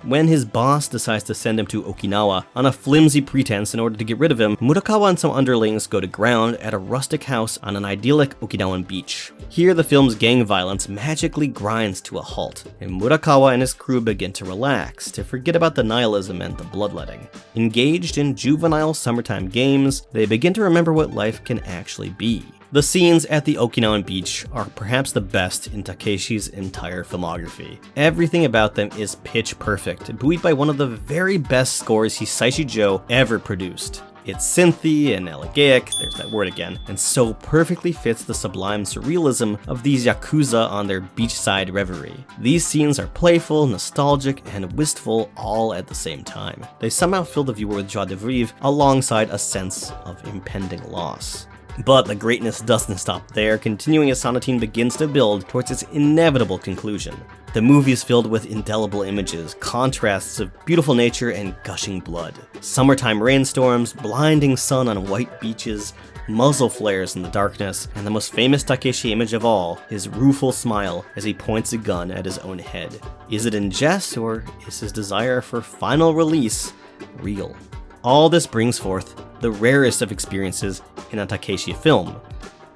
When his boss decides to send him to Okinawa on a flimsy pretense in order to get rid of him, Murakawa and some underlings go to ground at a rustic house on an idyllic Okinawan beach. Here, the film's gang violence magically grinds to a halt, and Murakawa and his crew begin to relax, to forget about the nihilism and the bloodletting. Engaged in juvenile summertime games, they begin to remember what life can actually be. The scenes at the Okinawan beach are perhaps the best in Takeshi's entire filmography. Everything about them is pitch perfect, buoyed by one of the very best scores Hisaishi Joe ever produced. It's synthy and elegiac, there's that word again, and so perfectly fits the sublime surrealism of these Yakuza on their beachside reverie. These scenes are playful, nostalgic, and wistful all at the same time. They somehow fill the viewer with joie de vivre alongside a sense of impending loss. But the greatness doesn't stop there, continuing as Sonatine begins to build towards its inevitable conclusion. The movie is filled with indelible images, contrasts of beautiful nature and gushing blood. Summertime rainstorms, blinding sun on white beaches, muzzle flares in the darkness, and the most famous Takeshi image of all, his rueful smile as he points a gun at his own head. Is it in jest, or is his desire for final release real? All this brings forth the rarest of experiences in a Takeshi film,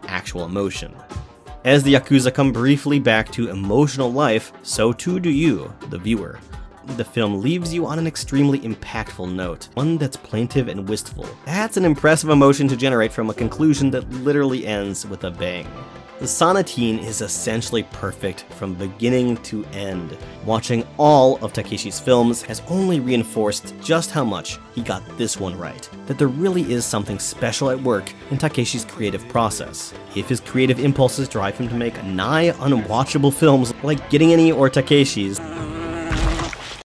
actual emotion. As the Yakuza come briefly back to emotional life, so too do you, the viewer. The film leaves you on an extremely impactful note, one that's plaintive and wistful. That's an impressive emotion to generate from a conclusion that literally ends with a bang. The Sonatine is essentially perfect from beginning to end. Watching all of Takeshi's films has only reinforced just how much he got this one right, that there really is something special at work in Takeshi's creative process. If his creative impulses drive him to make nigh unwatchable films like Getting Any or Takeshi's,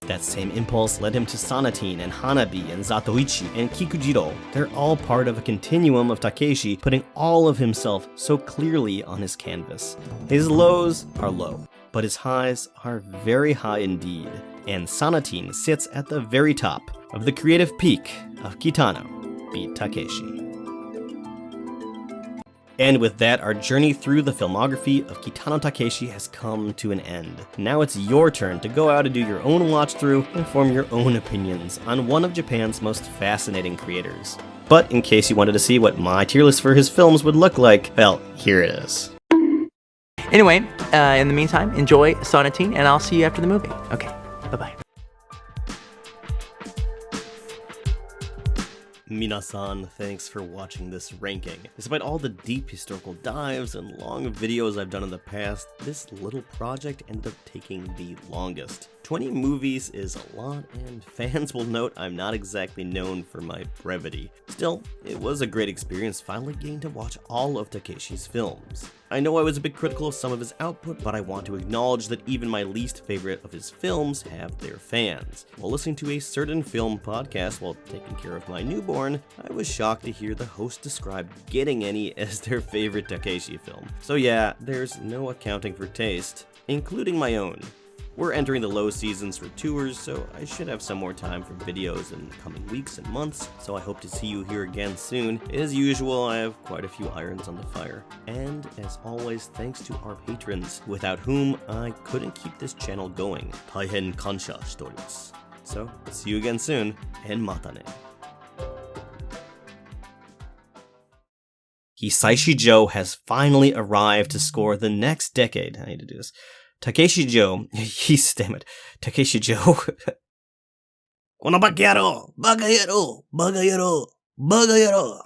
That same impulse led him to Sonatine and Hana-bi and Zatoichi and Kikujiro. They're all part of a continuum of Takeshi putting all of himself so clearly on his canvas. His lows are low, but his highs are very high indeed, and Sonatine sits at the very top of the creative peak of Kitano Takeshi. And with that, our journey through the filmography of Kitano Takeshi has come to an end. Now it's your turn to go out and do your own watch through and form your own opinions on one of Japan's most fascinating creators. But in case you wanted to see what my tier list for his films would look like, well, here it is. Anyway, in the meantime, enjoy Sonatine, and I'll see you after the movie. Okay, bye-bye. Minasan, thanks for watching this ranking. Despite all the deep historical dives and long videos I've done in the past, this little project ended up taking the longest. 20 movies is a lot, and fans will note I'm not exactly known for my brevity. Still, it was a great experience finally getting to watch all of Takeshi's films. I know I was a bit critical of some of his output, but I want to acknowledge that even my least favorite of his films have their fans. While listening to a certain film podcast while taking care of my newborn, I was shocked to hear the host describe Getting Any as their favorite Takeshi film. So yeah, there's no accounting for taste, including my own. We're entering the low seasons for tours, so I should have some more time for videos in the coming weeks and months, so I hope to see you here again soon. As usual, I have quite a few irons on the fire. And as always, thanks to our patrons, without whom I couldn't keep this channel going. Taihen kansha shite. So, see you again soon, and mata ne. Hisaishi Joe has finally arrived to score the next decade. I need to do this. Takeshi Joe, damn it, Takeshi Joe. Kono bakayaro, bagayaro, bagayaro, bagayaro.